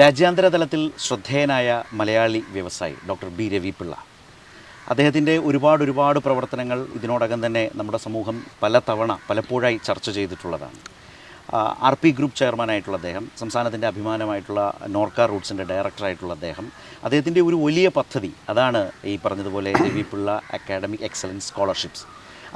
രാജ്യാന്തര തലത്തിൽ ശ്രദ്ധേയനായ മലയാളി വ്യവസായി ഡോക്ടർ ബി രവി പിള്ള. അദ്ദേഹത്തിൻ്റെ ഒരുപാട് പ്രവർത്തനങ്ങൾ ഇതിനോടകം തന്നെ നമ്മുടെ സമൂഹം പലപ്പോഴായി ചർച്ച ചെയ്തിട്ടുള്ളതാണ്. RP ഗ്രൂപ്പ് ചെയർമാനായിട്ടുള്ള അദ്ദേഹം, സംസ്ഥാനത്തിൻ്റെ അഭിമാനമായിട്ടുള്ള നോർക്ക റൂട്ട്സിൻ്റെ ഡയറക്ടറായിട്ടുള്ള അദ്ദേഹത്തിൻ്റെ ഒരു വലിയ പദ്ധതി അതാണ് ഈ പറഞ്ഞതുപോലെ Ravi Pillai academic excellence scholarships.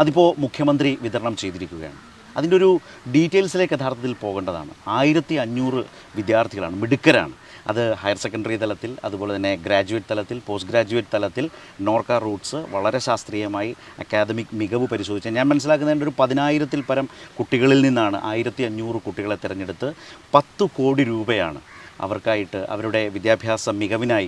അതിപ്പോൾ മുഖ്യമന്ത്രി വിതരണം ചെയ്തിരിക്കുകയാണ്. അതിൻ്റെ ഒരു ഡീറ്റെയിൽസിലേക്ക് യഥാർത്ഥത്തിൽ പോകേണ്ടതാണ്. 1500 വിദ്യാർത്ഥികളാണ്, മിടുക്കരാണ്. അത് ഹയർ സെക്കൻഡറി തലത്തിൽ, അതുപോലെ തന്നെ ഗ്രാജുവേറ്റ് തലത്തിൽ, പോസ്റ്റ് ഗ്രാജുവേറ്റ് തലത്തിൽ നോർക്ക റൂട്ട്സ് വളരെ ശാസ്ത്രീയമായി അക്കാദമിക് മികവ് പരിശോധിച്ച ഞാൻ മനസ്സിലാക്കുന്നതിൻ്റെ ഒരു 10,000-ൽ പരം കുട്ടികളിൽ നിന്നാണ് 1500 കുട്ടികളെ തിരഞ്ഞെടുത്ത് 10 കോടി രൂപയാണ് അവർക്കായിട്ട് അവരുടെ വിദ്യാഭ്യാസ മികവിനായി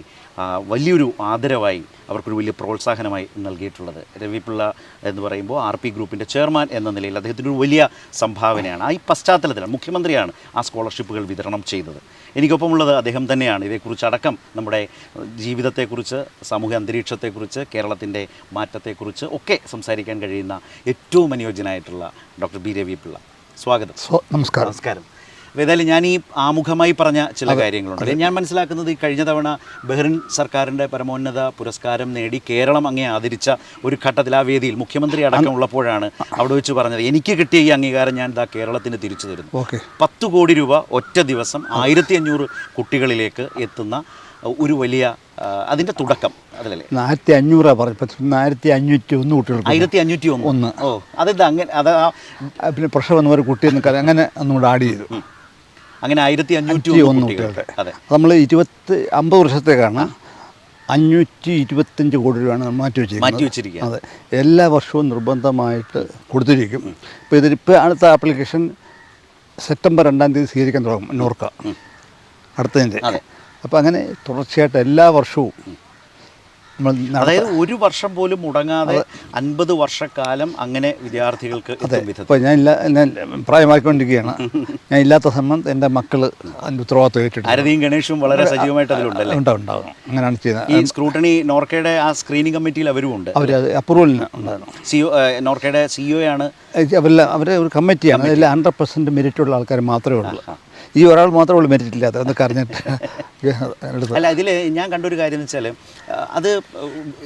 വലിയൊരു ആദരവായി അവർക്കൊരു വലിയ പ്രോത്സാഹനമായി നൽകിയിട്ടുള്ളത്. രവി പിള്ള എന്ന് പറയുമ്പോൾ RP ഗ്രൂപ്പിൻ്റെ ചെയർമാൻ എന്ന നിലയിൽ അദ്ദേഹത്തിൻ്റെ ഒരു വലിയ സംഭാവനയാണ്. ഈ പശ്ചാത്തലത്തിലാണ് മുഖ്യമന്ത്രിയാണ് ആ സ്കോളർഷിപ്പുകൾ വിതരണം ചെയ്തത്. എനിക്കൊപ്പമുള്ളത് അദ്ദേഹം തന്നെയാണ്. ഇതേക്കുറിച്ചടക്കം നമ്മുടെ ജീവിതത്തെക്കുറിച്ച്, സാമൂഹ്യ അന്തരീക്ഷത്തെക്കുറിച്ച്, കേരളത്തിൻ്റെ മാറ്റത്തെക്കുറിച്ച് ഒക്കെ സംസാരിക്കാൻ കഴിയുന്ന ഏറ്റവും അനുയോജ്യനായിട്ടുള്ള ഡോക്ടർ ബി രവി പിള്ള. സ്വാഗതം. നമസ്കാരം. ഏതായാലും ഞാൻ ഈ ആമുഖമായി പറഞ്ഞ ചില കാര്യങ്ങളുണ്ട്. ഞാൻ മനസ്സിലാക്കുന്നത് ഈ കഴിഞ്ഞ തവണ ബഹ്റിൻ സർക്കാരിൻ്റെ പരമോന്നത പുരസ്കാരം നേടി കേരളം അങ്ങേ ആദരിച്ച ഒരു ഘട്ടത്തിൽ ആ വേദിയിൽ മുഖ്യമന്ത്രി അടക്കമുള്ളപ്പോഴാണ് അവിടെ വെച്ച് പറഞ്ഞത്, എനിക്ക് കിട്ടിയ ഈ അംഗീകാരം ഞാൻ കേരളത്തിന് തിരിച്ചു തരുന്നു. 10 കോടി രൂപ ഒറ്റ ദിവസം 1500 കുട്ടികളിലേക്ക് എത്തുന്ന ഒരു വലിയ അതിൻ്റെ തുടക്കം അതിലല്ലേ? 1500 പറഞ്ഞു, 1501 കുട്ടികൾ. 1501. ഓ, അതെന്താ അങ്ങനെ? അത് പിന്നെ പ്രഷർ വന്നവർ കുട്ടി അങ്ങനെ ഒന്നുകൂടെ ആഡ് ചെയ്തു. അങ്ങനെ 1501 കുട്ടികൾ. അതെ, നമ്മൾ 50 വർഷത്തേക്കാണ് 525 കോടി രൂപയാണ് മാറ്റി വെച്ചിരിക്കുന്നത്. അതെ, എല്ലാ വർഷവും നിർബന്ധമായിട്ട് കൊടുത്തിരിക്കും. ഇപ്പോൾ അടുത്ത ആപ്ലിക്കേഷൻ സെപ്റ്റംബർ 2-ാം തീയതി സ്വീകരിക്കാൻ തുടങ്ങും നോർക്ക അടുത്തതിൻ്റെ. അപ്പോൾ അങ്ങനെ തുടർച്ചയായിട്ട് എല്ലാ വർഷവും അതായത് ഒരു വർഷം പോലും മുടങ്ങാതെ 50 വർഷക്കാലം അങ്ങനെ വിദ്യാർത്ഥികൾക്ക്. ഇപ്പോൾ ഞാൻ പ്രായമാക്കിക്കൊണ്ടിരിക്കുകയാണ്. ഞാൻ ഇല്ലാത്ത സമയം എൻ്റെ മക്കൾ അതിൻ്റെ ഉത്തരവാദിത്വം ഏറ്റെടുക്കും. ആരതിയും ഗണേഷും വളരെ സജീവമായിട്ട് അതിലുണ്ടല്ലേ? ഉണ്ടാകും. അങ്ങനെയാണ് ചെയ്യുന്നത്. ഈ സ്ക്രൂട്ടണി നോർക്കയുടെ ആ സ്ക്രീനിങ് കമ്മിറ്റിയിൽ അവരും ഉണ്ട്. അവർ അപ്രൂവലിന് ഉണ്ടായിരുന്നു. നോർക്കയുടെ CEO ആണ്. അവരെ ഒരു കമ്മിറ്റിയാണ്. അതിൽ 100% മെരിറ്റുള്ള ആൾക്കാർ മാത്രമേ ഉള്ളൂ. ഈ ഒരാൾ മാത്രമേ ഉള്ളൂ മെരിറ്റ് ഇല്ലാത്ത, എന്നൊക്കെ അറിഞ്ഞിട്ട്. അല്ല, ഇതിൽ ഞാൻ കണ്ടൊരു കാര്യം എന്ന് വെച്ചാൽ, അത്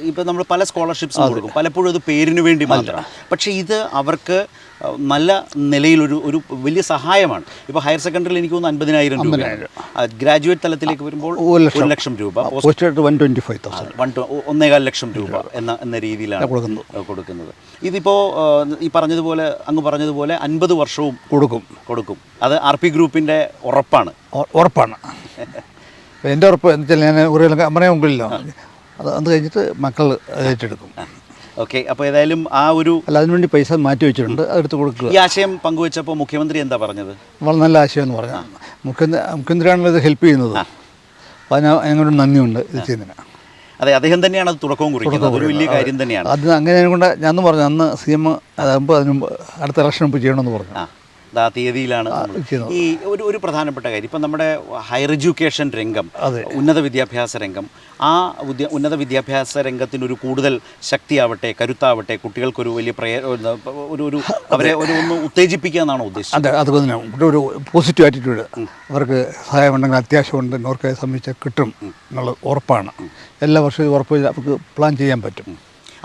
ഇപ്പോൾ നമ്മൾ പല സ്കോളർഷിപ്സും കൊടുക്കും, പലപ്പോഴും അത് പേരിന് വേണ്ടി മാത്രം. പക്ഷേ ഇത് അവർക്ക് നല്ല നിലയിലൊരു വലിയ സഹായമാണ്. ഇപ്പോൾ ഹയർ സെക്കൻഡറിയിൽ എനിക്ക് തോന്നുന്നു 50,000 രൂപ, ഗ്രാജുവേറ്റ് തലത്തിലേക്ക് വരുമ്പോൾ 1 ലക്ഷം രൂപ, 1.25 ലക്ഷം രൂപ എന്ന രീതിയിലാണ് കൊടുക്കുന്നത്. ഇതിപ്പോൾ ഈ പറഞ്ഞതുപോലെ, അങ്ങ് പറഞ്ഞതുപോലെ 50 വർഷവും കൊടുക്കും. അത് RP ഗ്രൂപ്പിൻ്റെ ഉറപ്പാണ്. എൻ്റെ ഉറപ്പ് എന്ന് വെച്ചാൽ ഞാൻ ഒരു മുമ്പിലോ അത് കഴിഞ്ഞിട്ട് മക്കൾ ഏറ്റെടുക്കും. ഓക്കെ, അപ്പോൾ ഏതായാലും ആ ഒരു അതിനുവേണ്ടി പൈസ മാറ്റി വെച്ചിട്ടുണ്ട്, അതെടുത്ത് കൊടുക്കുക. ഈ ആശയം പങ്കുവെച്ചപ്പോൾ മുഖ്യമന്ത്രി എന്താ പറഞ്ഞത്? വളരെ നല്ല ആശയം എന്ന് പറഞ്ഞാൽ മുഖ്യമന്ത്രിയാണല്ലോ ഇത് ഹെൽപ്പ് ചെയ്യുന്നത്. അപ്പോൾ ഞങ്ങളുടെ നന്ദിയുണ്ട് ഇത് ചെയ്യുന്നതിന്. അതെ, അദ്ദേഹം തന്നെയാണ് അത് തുടക്കവും കുറിക്കുന്നത്. അതൊരു വലിയ കാര്യം തന്നെയാണ്. അത് അങ്ങനെ കൊണ്ട് ഞാൻ പറഞ്ഞു, അന്ന് CM അതാകുമ്പോൾ അതിന് മുമ്പ് അടുത്ത ഇലക്ഷൻ മുമ്പ് ചെയ്യണമെന്ന് പറഞ്ഞു. ആ തീയതിയിലാണ്. ഈ ഒരു പ്രധാനപ്പെട്ട കാര്യം, ഇപ്പം നമ്മുടെ ഹയർ എഡ്യൂക്കേഷൻ രംഗം, ഉന്നത വിദ്യാഭ്യാസ രംഗം, ആ ഉന്നത വിദ്യാഭ്യാസ രംഗത്തിനൊരു കൂടുതൽ ശക്തിയാവട്ടെ, കരുത്താവട്ടെ, കുട്ടികൾക്കൊരു വലിയ അവരെ ഒന്ന് ഉത്തേജിപ്പിക്കുക എന്നാണോ ഉദ്ദേശിച്ചത്? അതെ, അതുപോലെ തന്നെ ഒരു പോസിറ്റീവ് ആറ്റിറ്റ്യൂഡ്. അവർക്ക് സഹായമുണ്ടെങ്കിൽ അത്യാവശ്യമുണ്ട്, നോർക്കയെ സംബന്ധിച്ച് കിട്ടും എന്നുള്ളത് ഉറപ്പാണ്. എല്ലാ വർഷവും ഉറപ്പ് അവർക്ക് പ്ലാൻ ചെയ്യാൻ പറ്റും.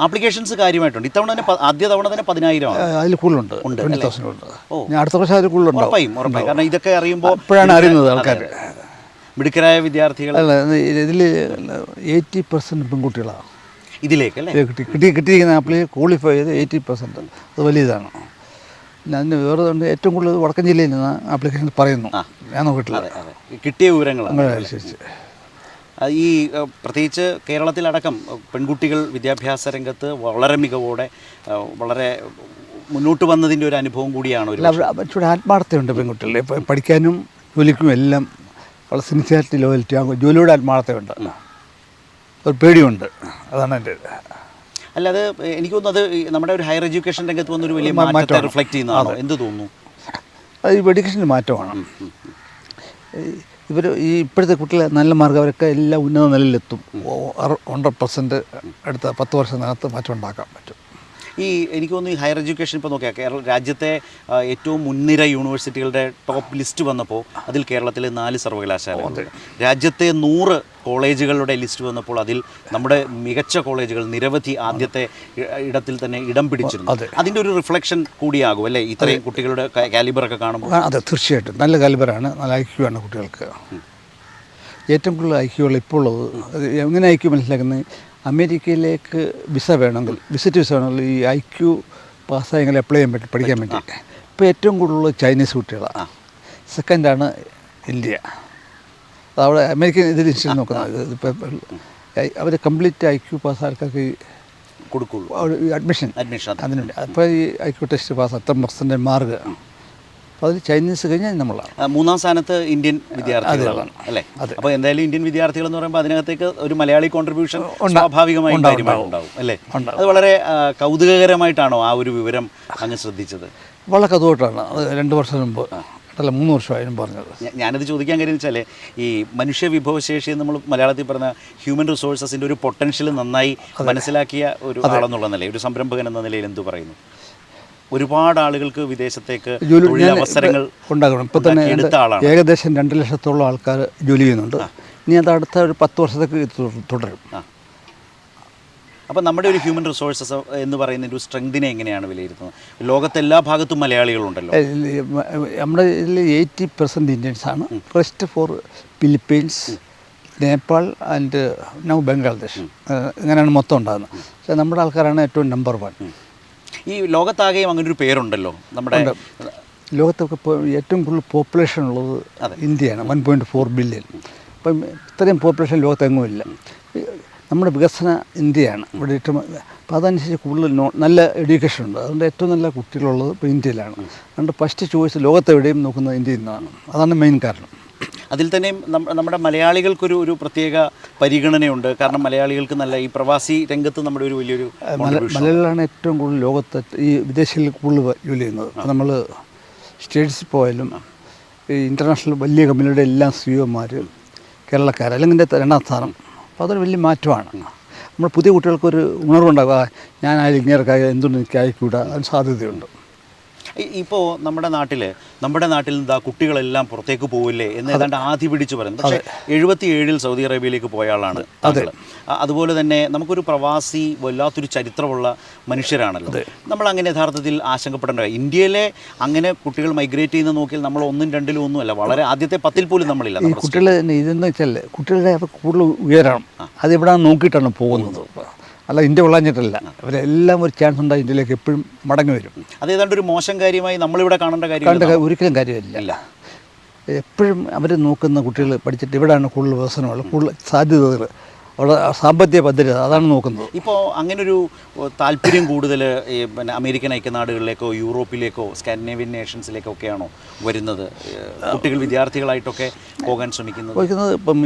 ആപ്ലിക്കേഷൻസ് കാര്യമായിട്ടുണ്ട്. ഇത്തവണ തന്നെ ആദ്യ തവണ തന്നെ 10,000 അതിൽ കൂടുതലുണ്ട്. 20,000 ഉണ്ട്. ഞാൻ അടുത്ത വർഷം അതിൽ കൂടുതലുണ്ട്. ഉറപ്പായും. കാരണം ഇതൊക്കെ അറിയുമ്പോൾ ഇപ്പോഴാണ് അറിയുന്നത് ആൾക്കാർ. മിടുക്കരായ വിദ്യാർത്ഥികൾ. അല്ല, ഇതിൽ 80% പെൺകുട്ടികളാണ് ഇതിലേക്ക് അല്ലേ കിട്ടിയിരിക്കുന്ന ആപ്ലിക്കേഷൻ ക്വാളിഫൈ ചെയ്ത് 80%. അത് വലിയ ഇതാണ്. പിന്നെ അതിന് വേറെ ഏറ്റവും കൂടുതൽ വടക്കൻ ജില്ലയിൽ നിന്ന് ആപ്ലിക്കേഷൻ പറയുന്നു. ഞാൻ നോക്കിയിട്ടില്ല, കിട്ടിയ വിവരങ്ങളാണ് അനുസരിച്ച്. ഈ പ്രത്യേകിച്ച് കേരളത്തിലടക്കം പെൺകുട്ടികൾ വിദ്യാഭ്യാസ രംഗത്ത് വളരെ മികവോടെ വളരെ മുന്നോട്ട് വന്നതിൻ്റെ ഒരു അനുഭവം കൂടിയാണ്. ഒരു ആത്മാർത്ഥതയുണ്ട് പെൺകുട്ടികളുടെ, പഠിക്കാനും ജോലിക്കും എല്ലാം വളരെ സിൻസിയറിറ്റി, ലോയൽറ്റി, ജോലിയുടെ ആത്മാർത്ഥതയുണ്ട്, ഒരു പേടിയുണ്ട്. അതാണ് എൻ്റെ. അല്ലാതെ എനിക്ക് തോന്നുന്നത് നമ്മുടെ ഒരു ഹയർ എഡ്യൂക്കേഷൻ രംഗത്ത് വന്നൊരു വലിയ മാറ്റത്തെ റിഫ്ലക്റ്റ് ചെയ്യുന്നതാണോ? എന്ത് തോന്നുന്നു? അത് ഈ എഡ്യൂക്കേഷൻ്റെ മാറ്റമാണ്. ഈ ഇപ്പോഴത്തെ കുട്ടികളെ നല്ല മാർഗ്ഗം, അവരൊക്കെ എല്ലാം ഉന്നത നിലയിലെത്തും. 100% അടുത്ത 10 വർഷത്തിനകത്ത് മാറ്റം ഉണ്ടാക്കാൻ പറ്റും. ഈ എനിക്ക് തോന്നുന്നു ഈ ഹയർ എഡ്യൂക്കേഷൻ ഇപ്പോൾ നോക്കിയാൽ രാജ്യത്തെ ഏറ്റവും മുൻനിര യൂണിവേഴ്സിറ്റികളുടെ ടോപ്പ് ലിസ്റ്റ് വന്നപ്പോൾ അതിൽ കേരളത്തിലെ 4 സർവകലാശാലകളുണ്ട്. രാജ്യത്തെ 100 കോളേജുകളുടെ ലിസ്റ്റ് വന്നപ്പോൾ അതിൽ നമ്മുടെ മികച്ച കോളേജുകൾ നിരവധി ആദ്യത്തെ ഇടത്തിൽ തന്നെ ഇടം പിടിച്ചിരുന്നു. അതിൻ്റെ ഒരു റിഫ്ലക്ഷൻ കൂടിയാകും അല്ലേ ഇത്രയും കുട്ടികളുടെ കാലിബറൊക്കെ കാണുമ്പോൾ? അതെ, തീർച്ചയായിട്ടും നല്ല കാലിബറാണ്, നല്ല ഐക്യു ആണ് കുട്ടികൾക്ക്. ഏറ്റവും കൂടുതൽ ഐക്യമുള്ള ഇപ്പോൾ ഉള്ളത് എങ്ങനെ ഐക്യു മനസ്സിലാക്കുന്നത്, അമേരിക്കയിലേക്ക് വിസ വേണമെങ്കിൽ വിസിറ്റ് വിസ വേണമെങ്കിൽ ഈ ഐക്യു പാസ്സായെങ്കിൽ അപ്ലൈ ചെയ്യാൻ പറ്റും, പഠിക്കാൻ വേണ്ടി. ഇപ്പോൾ ഏറ്റവും കൂടുതൽ ചൈനീസ് കുട്ടികളാണ്, സെക്കൻഡാണ് ഇന്ത്യ. അവിടെ അമേരിക്കൻ ഇതിൽ ഇൻസ്റ്റിറ്റ്യൂട്ട് നോക്കുന്നത് ഇപ്പോൾ അവർ കംപ്ലീറ്റ് ഐക്യു പാസ് ആൾക്കാർക്ക് കൊടുക്കുള്ളൂ അഡ്മിഷൻ അതിനുണ്ട്. അപ്പോൾ ഈ ഐക്യു ടെസ്റ്റ് പാസ് 10% മാർക്ക്. അപ്പോൾ അതിൽ ചൈനീസ് കഴിഞ്ഞാൽ നമ്മളാണ് 3-ാം സ്ഥാനത്ത് ഇന്ത്യൻ വിദ്യാർത്ഥികളാണ് അല്ലേ? അപ്പോൾ എന്തായാലും ഇന്ത്യൻ വിദ്യാർത്ഥികൾ എന്ന് പറയുമ്പോൾ അതിനകത്തേക്ക് ഒരു മലയാളി കോൺട്രിബ്യൂഷൻ സ്വാഭാവികമായും ഉണ്ടാവും അല്ലേ? അത് വളരെ കൗതുകകരമായിട്ടാണോ ആ ഒരു വിവരം അങ്ങ് ശ്രദ്ധിച്ചത്? വളരെ കൗതുകമായിട്ടാണ്. അത് 2 വർഷം മുമ്പ് അല്ല 3 വർഷമായും പറഞ്ഞത്. ഞാനത് ചോദിക്കാൻ കാര്യം വെച്ചാൽ ഈ മനുഷ്യ വിഭവശേഷി നമ്മൾ മലയാളത്തിൽ പറഞ്ഞ ഹ്യൂമൻ റിസോഴ്സസിൻ്റെ ഒരു പൊട്ടൻഷ്യൽ നന്നായി മനസ്സിലാക്കിയ ഒരു ആളെന്നുള്ള നിലയിൽ, ഒരു സംരംഭകൻ എന്ന നിലയിൽ എന്ത് പറയുന്നു? ഒരുപാട് ആളുകൾക്ക് വിദേശത്തേക്ക് തൊഴിലവസരങ്ങൾ ഉണ്ടാകണം. ഇപ്പോൾ തന്നെ ഏകദേശം 2 ലക്ഷത്തോളം ആൾക്കാർ ജോലി ചെയ്യുന്നുണ്ട്. ഇനി അത് അടുത്ത ഒരു 10 വർഷത്തേക്ക് തുടരും. അപ്പോൾ നമ്മുടെ ഒരു ഹ്യൂമൻ റിസോഴ്സസ് എന്ന് പറയുന്ന ഒരു സ്ട്രെങ്തിനെ എങ്ങനെയാണ് വിലയിരുത്തുന്നത്? ലോകത്തെല്ലാ ഭാഗത്തും മലയാളികളുണ്ടല്ലോ. നമ്മുടെ ഇതിൽ 80% ഇന്ത്യൻസാണ്. Rest for Philippines, Nepal and now Bangladesh, ഇങ്ങനെയാണ് മൊത്തം ഉണ്ടാകുന്നത്. പക്ഷേ നമ്മുടെ ആൾക്കാരാണ് ഏറ്റവും നമ്പർ 1. ഈ ലോകത്താകെയും അങ്ങനെ ഒരു പേരുണ്ടല്ലോ നമ്മുടെ ലോകത്തൊക്കെ. ഇപ്പോൾ ഏറ്റവും കൂടുതൽ പോപ്പുലേഷൻ ഉള്ളത് ഇന്ത്യയാണ്, 1.4 ബില്യൺ. അപ്പം ഇത്രയും പോപ്പുലേഷൻ ലോകത്തെങ്ങുമില്ല. നമ്മുടെ വികസന ഇന്ത്യയാണ് ഇവിടെ ഏറ്റവും. അപ്പോൾ അതനുസരിച്ച് കൂടുതൽ നല്ല എഡ്യൂക്കേഷൻ ഉണ്ട്. അതുകൊണ്ട് ഏറ്റവും നല്ല കുട്ടികളുള്ളത് ഇപ്പോൾ ഇന്ത്യയിലാണ്. അതുകൊണ്ട് ഫസ്റ്റ് ചോയ്സ് ലോകത്തെവിടെയും നോക്കുന്നത് ഇന്ത്യയിൽ നിന്നാണ്. അതാണ് മെയിൻ കാരണം. അതിൽ തന്നെയും നമ്മുടെ മലയാളികൾക്കൊരു പ്രത്യേക പരിഗണനയുണ്ട്. കാരണം മലയാളികൾക്ക് നല്ല ഈ പ്രവാസി രംഗത്ത് നമ്മുടെ ഒരു വലിയൊരു മലയാളികളാണ് ഏറ്റവും കൂടുതൽ ലോകത്ത് ഈ വിദേശങ്ങളിൽ കൂടുതൽ ജോലി ചെയ്യുന്നത്. നമ്മൾ സ്റ്റേറ്റ്സിൽ പോയാലും ഈ ഇൻ്റർനാഷണൽ വലിയ കമ്പനിയുടെ എല്ലാം സിഇഒമാർ കേരളക്കാർ, അല്ലെങ്കിൽ 2ാം സ്ഥാനം. അപ്പോൾ അതൊരു വലിയ മാറ്റമാണ്. നമ്മൾ പുതിയ കുട്ടികൾക്കൊരു ഉണർവുണ്ടാകുക, ഞാനായാലും ഇങ്ങനെയൊക്കെ എന്തുകൊണ്ട് എനിക്ക് അയക്കൂടാ, അതിന് സാധ്യതയുണ്ട്. ഇപ്പോൾ നമ്മുടെ നാട്ടിൽ നിന്ന് കുട്ടികളെല്ലാം പുറത്തേക്ക് പോവില്ലേ എന്ന് ഏതാണ്ട് ആദ്യ പിടിച്ച് പറയുന്നത്. പക്ഷേ 77-ൽ സൗദി അറേബ്യയിലേക്ക് പോയ ആളാണ് താങ്കൾ. അതുപോലെ തന്നെ നമുക്കൊരു പ്രവാസി വല്ലാത്തൊരു ചരിത്രമുള്ള മനുഷ്യരാണല്ലോ. നമ്മൾ അങ്ങനെ യഥാർത്ഥത്തിൽ ആശങ്കപ്പെടേണ്ട. ഇന്ത്യയിലെ അങ്ങനെ കുട്ടികൾ മൈഗ്രേറ്റ് ചെയ്യുന്ന നോക്കിയാൽ നമ്മൾ 1-ലും 2-ലും ഒന്നുമല്ല, വളരെ ആദ്യത്തെ 10-ൽ പോലും നമ്മളില്ല. ഈ കുട്ടികൾ ഇതെന്ന് വെച്ചാൽ കുട്ടികളുടെ കൂടുതൽ ഉയരണം, അതെവിടെ നോക്കിയിട്ടാണ് പോകുന്നത്. അല്ല ഇന്ത്യ കൊള്ളാഞ്ഞിട്ടല്ല, അവരെല്ലാം ഒരു ചാൻസ് ഉണ്ടായി ഇന്ത്യയിലേക്ക് എപ്പോഴും മടങ്ങി വരും. അത് ഏതാണ്ട് ഒരു മോശം കാര്യമായി നമ്മളിവിടെ കാണേണ്ട ഒരിക്കലും കാര്യമില്ല. എപ്പോഴും അവർ നോക്കുന്ന കുട്ടികൾ പഠിച്ചിട്ട് ഇവിടെയാണ് കൂടുതൽ വികസനമുള്ള, കൂടുതൽ സാധ്യതകൾ, അവിടെ സാമ്പത്തിക ഭദ്രത, അതാണ് നോക്കുന്നത്. ഇപ്പോൾ അങ്ങനൊരു താല്പര്യം കൂടുതൽ പിന്നെ അമേരിക്കൻ ഐക്യനാടുകളിലേക്കോ യൂറോപ്പിലേക്കോ സ്കാൻഡിനേവിയൻ നേഷൻസിലേക്കോ ഒക്കെയാണോ വരുന്നത്? കുട്ടികൾ വിദ്യാർത്ഥികളായിട്ടൊക്കെ പോകാൻ ശ്രമിക്കുന്നത്? ഇപ്പം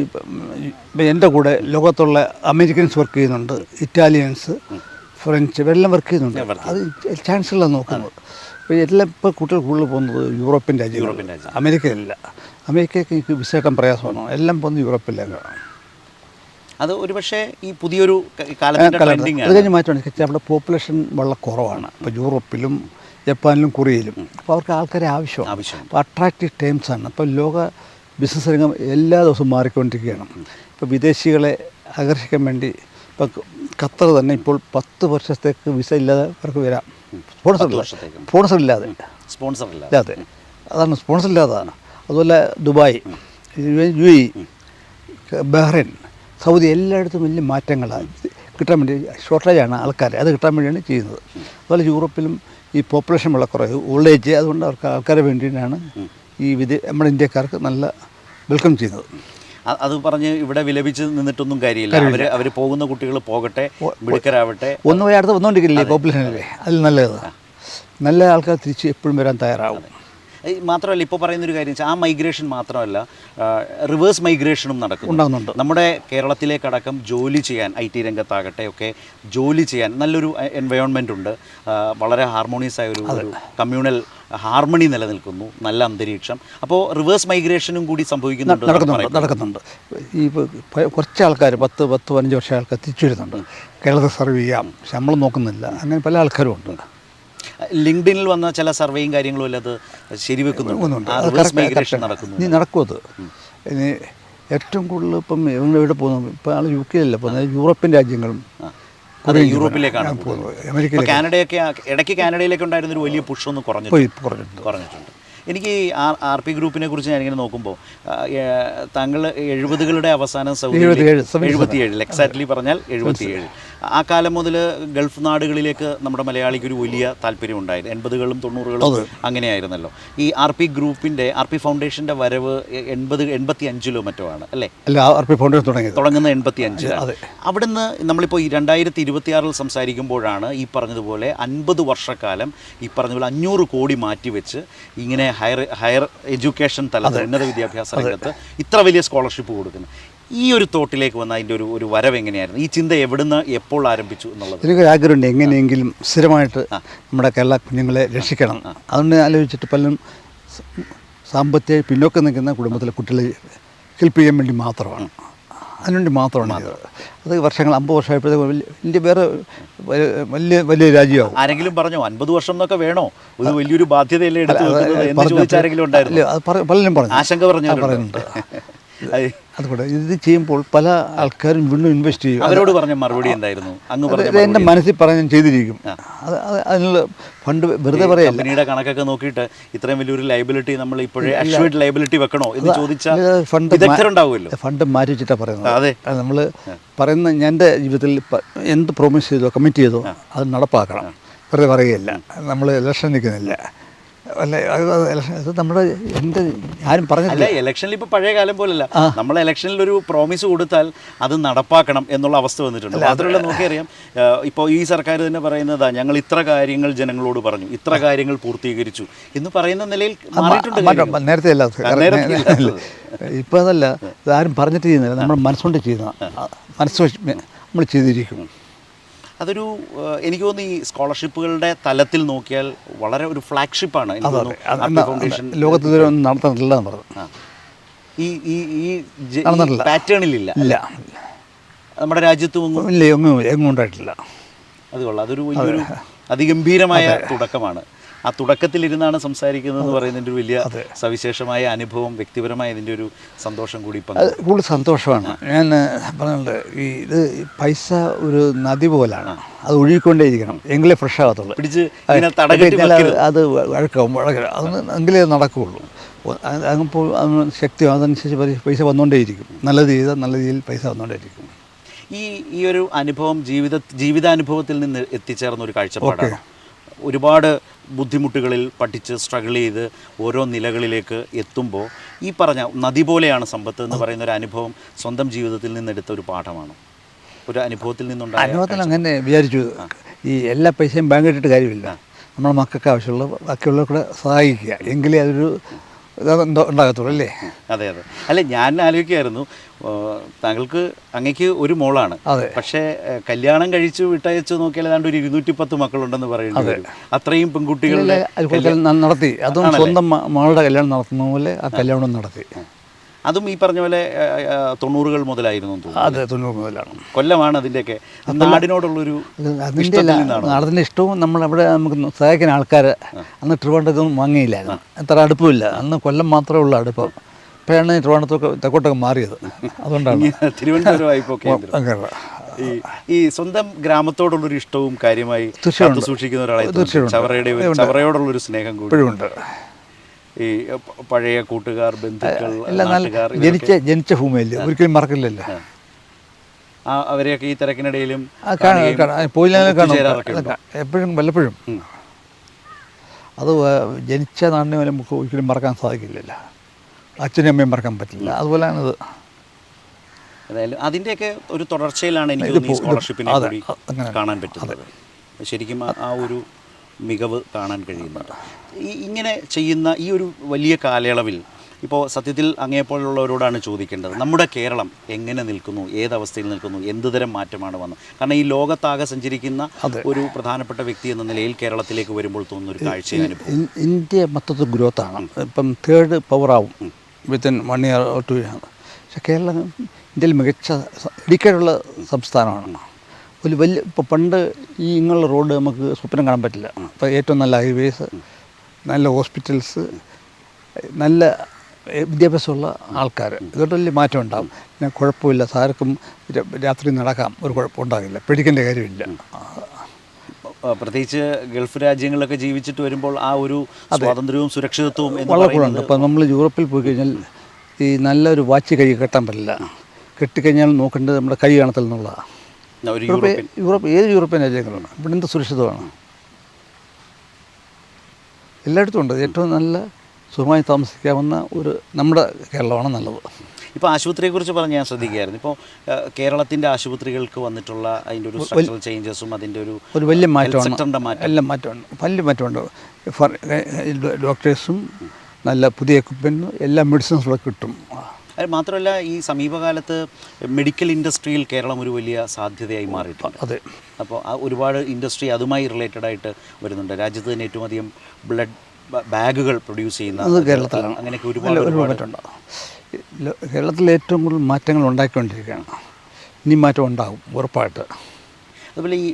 എൻ്റെ കൂടെ ലോകത്തുള്ള അമേരിക്കൻസ് വർക്ക് ചെയ്യുന്നുണ്ട്, ഇറ്റാലിയൻസ്, ഫ്രഞ്ച്, ഇവരെല്ലാം വർക്ക് ചെയ്യുന്നുണ്ട്. അത് ചാൻസുകളാണ് നോക്കുന്നത്. ഇപ്പോൾ എല്ലാം ഇപ്പോൾ കുട്ടികൾ കൂടുതൽ പോകുന്നത് യൂറോപ്യൻ രാജ്യങ്ങൾ, അമേരിക്കയിലല്ല. അമേരിക്കയ്ക്ക് എനിക്ക് വിസ കിട്ടാൻ പ്രയാസമാണ്. എല്ലാം പോകുന്നത് യൂറോപ്പിലേക്കാണ്. അത് ഒരുപക്ഷെ ഈ പുതിയൊരു കാലത്തിൻ്റെ അത് കഴിഞ്ഞ് മാറ്റമാണ്. അവിടെ പോപ്പുലേഷൻ വളരെ കുറവാണ്. ഇപ്പോൾ യൂറോപ്പിലും ജപ്പാനിലും കൊറിയയിലും. അപ്പോൾ അവർക്ക് ആൾക്കാരെ ആവശ്യമാണ്. അപ്പോൾ അട്രാക്റ്റീവ് ടൈംസാണ്. അപ്പോൾ ലോക ബിസിനസ് രംഗം എല്ലാ ദിവസവും മാറിക്കൊണ്ടിരിക്കുകയാണ്. ഇപ്പോൾ വിദേശികളെ ആകർഷിക്കാൻ വേണ്ടി ഇപ്പോൾ ഖത്തർ തന്നെ ഇപ്പോൾ 10 വർഷത്തേക്ക് വിസ ഇല്ലാതെ അവർക്ക് വരാം. സ്പോൺസർ ഇല്ലാതെ അതാണ് സ്പോൺസർ ഇല്ലാതാണ്. അതുപോലെ ദുബായ്, UAE, ബഹ്റൈൻ, സൗദി, എല്ലായിടത്തും വലിയ മാറ്റങ്ങളാണ് കിട്ടാൻ വേണ്ടി. ഷോർട്ടേജാണ് ആൾക്കാർ, അത് കിട്ടാൻ വേണ്ടിയാണ് ചെയ്യുന്നത്. അതുപോലെ യൂറോപ്പിലും ഈ പോപ്പുലേഷൻ വളരെ കുറവ്, ഓൾഡ് ഏജ്, അതുകൊണ്ട് അവർക്ക് ആൾക്കാരെ വേണ്ടിയിട്ടാണ് ഈ നമ്മുടെ ഇന്ത്യക്കാർക്ക് നല്ല വെൽക്കം ചെയ്യുന്നത്. അത് പറഞ്ഞ് ഇവിടെ വിലപിച്ച് നിന്നിട്ടൊന്നും കാര്യമില്ല. അവർ പോകുന്ന കുട്ടികൾ പോകട്ടെ, മിടുക്കരാവട്ടെ. ഒന്ന് പോയി അടുത്ത് വന്നുകൊണ്ടിരിക്കില്ലേ പോപ്പുലേഷനല്ലേ, അതിൽ നല്ലത്. നല്ല ആൾക്കാർ തിരിച്ച് എപ്പോഴും വരാൻ തയ്യാറാവും. മാത്രമല്ല ഇപ്പോൾ പറയുന്നൊരു കാര്യം വെച്ചാൽ ആ മൈഗ്രേഷൻ മാത്രമല്ല, റിവേഴ്സ് മൈഗ്രേഷനും ഉണ്ടാകുന്നുണ്ട്. നമ്മുടെ കേരളത്തിലേക്കടക്കം ജോലി ചെയ്യാൻ IT രംഗത്താകട്ടെ ഒക്കെ ജോലി ചെയ്യാൻ നല്ലൊരു എൻവയോൺമെൻ്റ് ഉണ്ട്. വളരെ ഹാർമോണിയസ് ആയ ഒരു കമ്മ്യൂണൽ ഹാർമണി നിലനിൽക്കുന്നു, നല്ല അന്തരീക്ഷം. അപ്പോൾ റിവേഴ്സ് മൈഗ്രേഷനും കൂടി നടക്കുന്നുണ്ട്. ഈ കുറച്ച് ആൾക്കാർ 10-15 വർഷം ആൾക്കാർ തിരിച്ചു വരുന്നുണ്ട്. കേരളത്തിൽ സർവ് ചെയ്യാം, ശമ്പളം നോക്കുന്നില്ല, അങ്ങനെ പല ആൾക്കാരും ഉണ്ട്. ലിങ്ക്ഡിനിൽ വന്ന ചില സർവേയും കാര്യങ്ങളും അല്ല അത് ശരിവെക്കുന്നുണ്ട്. നടക്കും അത്. ഇനി ഏറ്റവും കൂടുതൽ ഇപ്പം എവിടെ പോകുന്നു, ഇപ്പം ആൾ UK അല്ല പോകുന്നത്, യൂറോപ്യൻ രാജ്യങ്ങളും യൂറോപ്പിലേക്കാണ് പോകുന്നത്. കാനഡയൊക്കെ ഇടയ്ക്ക് കാനഡയിലേക്ക് ഉണ്ടായിരുന്നൊരു വലിയ പുഷ് ഒന്ന് കുറഞ്ഞിട്ടുണ്ട്. എനിക്ക് RP ഗ്രൂപ്പിനെ കുറിച്ച് ഞാനിങ്ങനെ നോക്കുമ്പോൾ താങ്കൾ 70കളുടെ അവസാനം 77 എക്സാക്ട്ലി പറഞ്ഞാൽ 77 ആ കാലം മുതൽ ഗൾഫ് നാടുകളിലേക്ക് നമ്മുടെ മലയാളിക്ക് ഒരു വലിയ താല്പര്യമുണ്ടായത്. 80കളും 90കളും അങ്ങനെയായിരുന്നല്ലോ. ഈ RP ഗ്രൂപ്പിൻ്റെ RP ഫൗണ്ടേഷൻ്റെ വരവ് 85 മറ്റോ ആണ് അല്ലേ? RP ഫൗണ്ടേഷൻ തുടങ്ങുന്ന 85. അവിടുന്ന് നമ്മളിപ്പോൾ ഈ 2026 സംസാരിക്കുമ്പോഴാണ് ഈ പറഞ്ഞതുപോലെ 50 വർഷക്കാലം ഈ പറഞ്ഞതുപോലെ 500 കോടി മാറ്റിവെച്ച് ഇങ്ങനെ ഹയർ എഡ്യൂക്കേഷൻ തലത്തിൽ ഉന്നത വിദ്യാഭ്യാസ രംഗത്ത് ഇത്ര വലിയ സ്കോളർഷിപ്പ് കൊടുക്കുന്നു. ഈ ഒരു തോട്ടിലേക്ക് വന്ന അതിൻ്റെ ഒരു വരവ് എങ്ങനെയായിരുന്നു? ഈ ചിന്ത എവിടുന്ന് എപ്പോൾ ആരംഭിച്ചു എന്നുള്ളത് എനിക്കൊരു ആഗ്രഹമുണ്ട്. എങ്ങനെയെങ്കിലും സ്ഥിരമായിട്ട് നമ്മുടെ കേരള കുഞ്ഞുങ്ങളെ രക്ഷിക്കണം. അതുകൊണ്ട് ആലോചിച്ചിട്ട് പലരും സാമ്പത്തിക പിന്നോക്കം നിൽക്കുന്ന കുടുംബത്തിലെ കുട്ടികളെ ഹെൽപ്പ് ചെയ്യാൻ വേണ്ടി മാത്രമാണ്, അതിനുവേണ്ടി മാത്രമാണ്. അത് വർഷങ്ങൾ 50 വർഷമായപ്പോഴത്തേക്ക് ഇന്ത്യ വേറെ വലിയ രാജ്യമാകും. ആരെങ്കിലും പറഞ്ഞോ 50 വർഷം എന്നൊക്കെ വേണോ? ഒരു വലിയൊരു ബാധ്യതയല്ലേ എടുത്തു എന്ന് ചോദിച്ചാരെങ്കിലും ഉണ്ടായിരുന്നു? അത് പലരും പറഞ്ഞു, ആശങ്ക പറയുന്നുണ്ട്. അതുകൊണ്ട് ഇത് ചെയ്യുമ്പോൾ പല ആൾക്കാരും വീണ്ടും ഇൻവെസ്റ്റ് ചെയ്യും. അവരോട് പറഞ്ഞ മറുപടി എന്തായിരുന്നു? എൻ്റെ മനസ്സിൽ പറഞ്ഞ് ഞാൻ ചെയ്തിരിക്കും. അതിനുള്ള ഫണ്ട് വെറുതെ പറയാം. കമ്പനിയുടെ കണക്കൊക്കെ നോക്കിയിട്ട് ഇത്രയും വലിയൊരു ലൈബിലിറ്റി നമ്മൾ ഇപ്പോഴേ അഷ്വേർഡ് ലൈബിലിറ്റി വെക്കണോ എന്ന് ചോദിച്ചാൽ വിദഗ്ധരുണ്ടാവുമല്ലോ. ഫണ്ട് മാറ്റി വെച്ചിട്ടാണ് പറയുന്നത്. അതെ, നമ്മൾ പറയുന്ന എൻ്റെ ജീവിതത്തിൽ എന്ത് പ്രോമിസ് ചെയ്തോ കമ്മിറ്റ് ചെയ്തോ അത് നടപ്പാക്കണം. വെറുതെ പറയുകയില്ല. നമ്മൾ ഇലക്ഷൻ നിൽക്കുന്നില്ല. അല്ല, അത് നമ്മുടെ ആരും പറഞ്ഞില്ല. ഇലക്ഷനിൽ ഇപ്പോൾ പഴയ കാലം പോലല്ല. നമ്മൾ ഇലക്ഷനിൽ ഒരു പ്രോമിസ് കൊടുത്താൽ അത് നടപ്പാക്കണം എന്നുള്ള അവസ്ഥ വന്നിട്ടുണ്ട്. മാത്രമല്ല നോക്കിയറിയാം, ഇപ്പോൾ ഈ സർക്കാർ തന്നെ പറയുന്നതാ ഞങ്ങൾ ഇത്ര കാര്യങ്ങൾ ജനങ്ങളോട് പറഞ്ഞു, ഇത്ര കാര്യങ്ങൾ പൂർത്തീകരിച്ചു എന്ന് പറയുന്ന നിലയിൽ മാറിയിട്ടുണ്ട്. നേരത്തെ അല്ല, ഇപ്പോൾ അതല്ല, ഇതാരും പറഞ്ഞിട്ട് ചെയ്യുന്നില്ല, നമ്മൾ മനസ്സുകൊണ്ട് ചെയ്യുന്ന നമ്മൾ ചെയ്തിരിക്കും. അതൊരു എനിക്ക് തോന്നുന്നു ഈ സ്കോളർഷിപ്പുകളുടെ തലത്തിൽ നോക്കിയാൽ വളരെ ഒരു ഫ്ലാഗ്ഷിപ്പാണ്. ലോകത്ത് ഇതുവരെ ഒന്നും നടത്താനില്ലെന്ന് പറഞ്ഞു. ഈ പാറ്റേണിലില്ല. നമ്മുടെ രാജ്യത്തും ഇല്ല, എങ്ങും ഉണ്ടായിട്ടില്ല. അത് കൊള്ളാം. അതൊരു വലിയൊരു അതിഗംഭീരമായ തുടക്കമാണ്. ആ തുടക്കത്തിലിരുന്നാണ് സംസാരിക്കുന്നതെന്ന് പറയുന്നതിൻ്റെ ഒരു വലിയ സവിശേഷമായ അനുഭവം, വ്യക്തിപരമായ ഇതിൻ്റെ ഒരു സന്തോഷം കൂടി കൂടുതൽ സന്തോഷമാണ്. ഞാൻ പറഞ്ഞിട്ടുണ്ട്, ഇത് പൈസ ഒരു നദി പോലാണ്, അത് ഒഴുകിക്കൊണ്ടേയിരിക്കണം, എങ്കിലേ ഫ്രഷ് ആകത്തുള്ളൂ. അത് വഴക്കാവും, എങ്കിലേ നടക്കുകയുള്ളൂ. അപ്പോൾ ശക്തി അതനുസരിച്ച് പൈസ വന്നുകൊണ്ടേയിരിക്കും. നല്ലത് ചെയ്താൽ നല്ല രീതിയിൽ പൈസ വന്നുകൊണ്ടേയിരിക്കും. ഈ ഒരു അനുഭവം ജീവിതാനുഭവത്തിൽ നിന്ന് എത്തിച്ചേർന്ന ഒരു കാഴ്ചപ്പാടാണ്. ഒരുപാട് ബുദ്ധിമുട്ടുകളിൽ പഠിച്ച് സ്ട്രഗിൾ ചെയ്ത് ഓരോ നിലകളിലേക്ക് എത്തുമ്പോൾ ഈ പറഞ്ഞ നദി പോലെയാണ് സമ്പത്ത് എന്ന് പറയുന്ന ഒരു അനുഭവം സ്വന്തം ജീവിതത്തിൽ നിന്നെടുത്ത ഒരു പാഠമാണ്. ഒരു അനുഭവത്തിൽ നിന്നുണ്ടായ അനുഭവത്തിൽ അങ്ങനെ വിചാരിച്ചു. ഈ എല്ലാ പൈസയും ബാങ്കിലിട്ട് കാര്യമില്ല, നമ്മുടെ മക്കൾക്ക് ആവശ്യമുള്ള ബാക്കിയുള്ളവർ കൂടെ സഹായിക്കുക, എങ്കിലേ അതൊരു ഉണ്ടാകത്തുള്ളൂ അല്ലേ? അതെ. അല്ല, ഞാൻ ആലോചിക്കുകയായിരുന്നു, അങ്ങക്ക് ഒരു മോളാണ്, പക്ഷേ കല്യാണം കഴിച്ചു വിട്ടയച്ചു നോക്കിയാൽ ഏതാണ്ട് ഒരു 210 മക്കളുണ്ടെന്ന് പറയുന്നത്. അത്രയും പെൺകുട്ടികളുടെ നടത്തി, അതും സ്വന്തം മകളുടെ കല്യാണം നടത്തുന്ന പോലെ ആ കല്യാണം നടത്തി. അതും ഈ പറഞ്ഞ പോലെ 90കൾ മുതലായിരുന്നു തോന്നുന്നു. അതെ, 90 മുതലാണ്. കൊല്ലമാണ് അതിൻ്റെയൊക്കെ നാടിനോടുള്ളൊരു നാടിൻ്റെ ഇഷ്ടവും. നമ്മളവിടെ നമുക്ക് സഹായിക്കാൻ ആൾക്കാർ അന്ന് ട്രിവാൻഡ്രത്തൊന്നും വാങ്ങിയില്ലായിരുന്നു, അത്ര അടുപ്പമില്ല. അന്ന് കൊല്ലം മാത്രമേ ഉള്ളൂ അടുപ്പം. ഇപ്പോഴാണ് ട്രിവാൻഡ്രത്തൊക്കെ തെക്കോട്ടൊക്കെ മാറിയത്. അതുകൊണ്ടാണ് തിരുവനന്തപുരമായിപ്പോൾ ഈ സ്വന്തം ഗ്രാമത്തോടുള്ളൊരു ഇഷ്ടവും കാര്യമായി സൂക്ഷിക്കുന്ന ഒരാളായി ചവറയോടുള്ളൊരു സ്നേഹം കൂടി ഉണ്ട്. ഈ പഴയ കൂട്ടുകാർ, ബന്ധുക്കൾ, ജനിച്ച ഭൂമിയല്ലേ, ഒരിക്കലും മറക്കില്ലല്ലോ. അവരെയൊക്കെ ഈ തിരക്കിനിടയിലും എപ്പോഴും വല്ലപ്പോഴും. അത് ജനിച്ച നാടിനെ പോലെ നമുക്ക് ഒരിക്കലും മറക്കാൻ സാധിക്കില്ലല്ലോ, അച്ഛനും അമ്മയും മറക്കാൻ പറ്റില്ല. അതുപോലെയാണത്. ഏതായാലും അതിൻ്റെയൊക്കെ ഒരു തുടർച്ചയിലാണ് എനിക്ക് ഈ സ്കോളർഷിപ്പിനെ കൂടി കാണാൻ പറ്റുന്നത്. ശരിക്കും ആ ഒരു മികവ് കാണാൻ കഴിയുന്നുണ്ട്. ഇങ്ങനെ ചെയ്യുന്ന ഈ ഒരു വലിയ കാലയളവിൽ ഇപ്പോൾ സത്യത്തിൽ അങ്ങേപ്പോലുള്ളവരോടാണ് ചോദിക്കേണ്ടത്, നമ്മുടെ കേരളം എങ്ങനെ നിൽക്കുന്നു, ഏതവസ്ഥയിൽ നിൽക്കുന്നു, എന്തുതരം മാറ്റമാണ് വന്നത്? കാരണം ഈ ലോകത്താകെ സഞ്ചരിക്കുന്ന ഒരു പ്രധാനപ്പെട്ട വ്യക്തി എന്ന നിലയിൽ കേരളത്തിലേക്ക് വരുമ്പോൾ തോന്നുന്ന ഒരു കാഴ്ചയനുഭവം. ഇന്ത്യ മൊത്തത്തിൽ ഗ്രോത്താണ്. ഇപ്പം 3rd പവറാവും within 1 year or 2 years. പക്ഷേ കേരളം ഇന്ത്യയിൽ മികച്ച ഇടുക്കിയുള്ള സംസ്ഥാനമാണ്. ഒരു വലിയ ഇപ്പോൾ പണ്ട് ഈ ഇങ്ങനെയുള്ള റോഡ് നമുക്ക് സ്വപ്നം കാണാൻ പറ്റില്ല. ഇപ്പോൾ ഏറ്റവും നല്ല ഹൈവേസ്, നല്ല ഹോസ്പിറ്റൽസ്, നല്ല വിദ്യാഭ്യാസമുള്ള ആൾക്കാർ, ഇതൊക്കെ വലിയ മാറ്റം ഉണ്ടാകും. പിന്നെ കുഴപ്പമില്ല, സാർക്കും രാത്രി നടക്കാം, ഒരു കുഴപ്പമുണ്ടാകില്ല, പേടിക്കേണ്ട കാര്യമില്ല. പ്രത്യേകിച്ച് ഗൾഫ് രാജ്യങ്ങളിലൊക്കെ ജീവിച്ചിട്ട് വരുമ്പോൾ ആ ഒരു സ്വാതന്ത്ര്യവും സുരക്ഷിതത്വവും വളരെ കൂടുതലുണ്ട്. ഇപ്പോൾ നമ്മൾ യൂറോപ്പിൽ പോയി കഴിഞ്ഞാൽ ഈ നല്ലൊരു വാച്ച് കൈ കെട്ടാൻ പറ്റില്ല. കെട്ടിക്കഴിഞ്ഞാൽ നോക്കേണ്ടത് നമ്മുടെ കൈ കാണത്തിൽ നിന്നുള്ളതാണ്. യൂറോപ്പ് ഏത് യൂറോപ്യൻ രാജ്യങ്ങളാണ് ഇവിടെ എന്ത് സുരക്ഷിതമാണ്, എല്ലായിടത്തും ഉണ്ട്. ഏറ്റവും നല്ല സുഖമായി താമസിക്കാവുന്ന ഒരു നമ്മുടെ കേരളമാണ് നല്ലത്. ഇപ്പോൾ ആശുപത്രിയെക്കുറിച്ച് പറഞ്ഞ് ഞാൻ ശ്രദ്ധിക്കുകയായിരുന്നു. ഇപ്പോൾ കേരളത്തിൻ്റെ ആശുപത്രികൾക്ക് വന്നിട്ടുള്ള അതിൻ്റെ ഒരു സ്ട്രക്ചറൽ ചേഞ്ചസും അതിൻ്റെ ഒരു വലിയ മാറ്റമാണ്. എല്ലാം മാറ്റമുണ്ട്, വലിയ മാറ്റമുണ്ട്. ഡോക്ടേഴ്സും നല്ല പുതിയ എക്യുപ്മെൻറ്റും എല്ലാ മെഡിസിൻസും കിട്ടും. അത് മാത്രമല്ല, ഈ സമീപകാലത്ത് മെഡിക്കൽ ഇൻഡസ്ട്രിയിൽ കേരളം ഒരു വലിയ സാധ്യതയായി മാറിയിട്ടുണ്ട്. അതെ. അപ്പോൾ ആ ഒരുപാട് ഇൻഡസ്ട്രി അതുമായി റിലേറ്റഡ് ആയിട്ട് വരുന്നുണ്ട്. രാജ്യത്ത് തന്നെ ഏറ്റവും അധികം ബ്ലഡ് ബാഗുകൾ പ്രൊഡ്യൂസ് ചെയ്യുന്ന കേരളത്തിലാണ്. അങ്ങനെയൊക്കെ ഒരുപാട് മാറ്റമുണ്ടാകും. കേരളത്തിൽ ഏറ്റവും കൂടുതൽ മാറ്റങ്ങൾ ഉണ്ടാക്കിക്കൊണ്ടിരിക്കുകയാണ്. ഇനി മാറ്റം ഉണ്ടാകും ഉറപ്പായിട്ട്. അതുപോലെ ഈ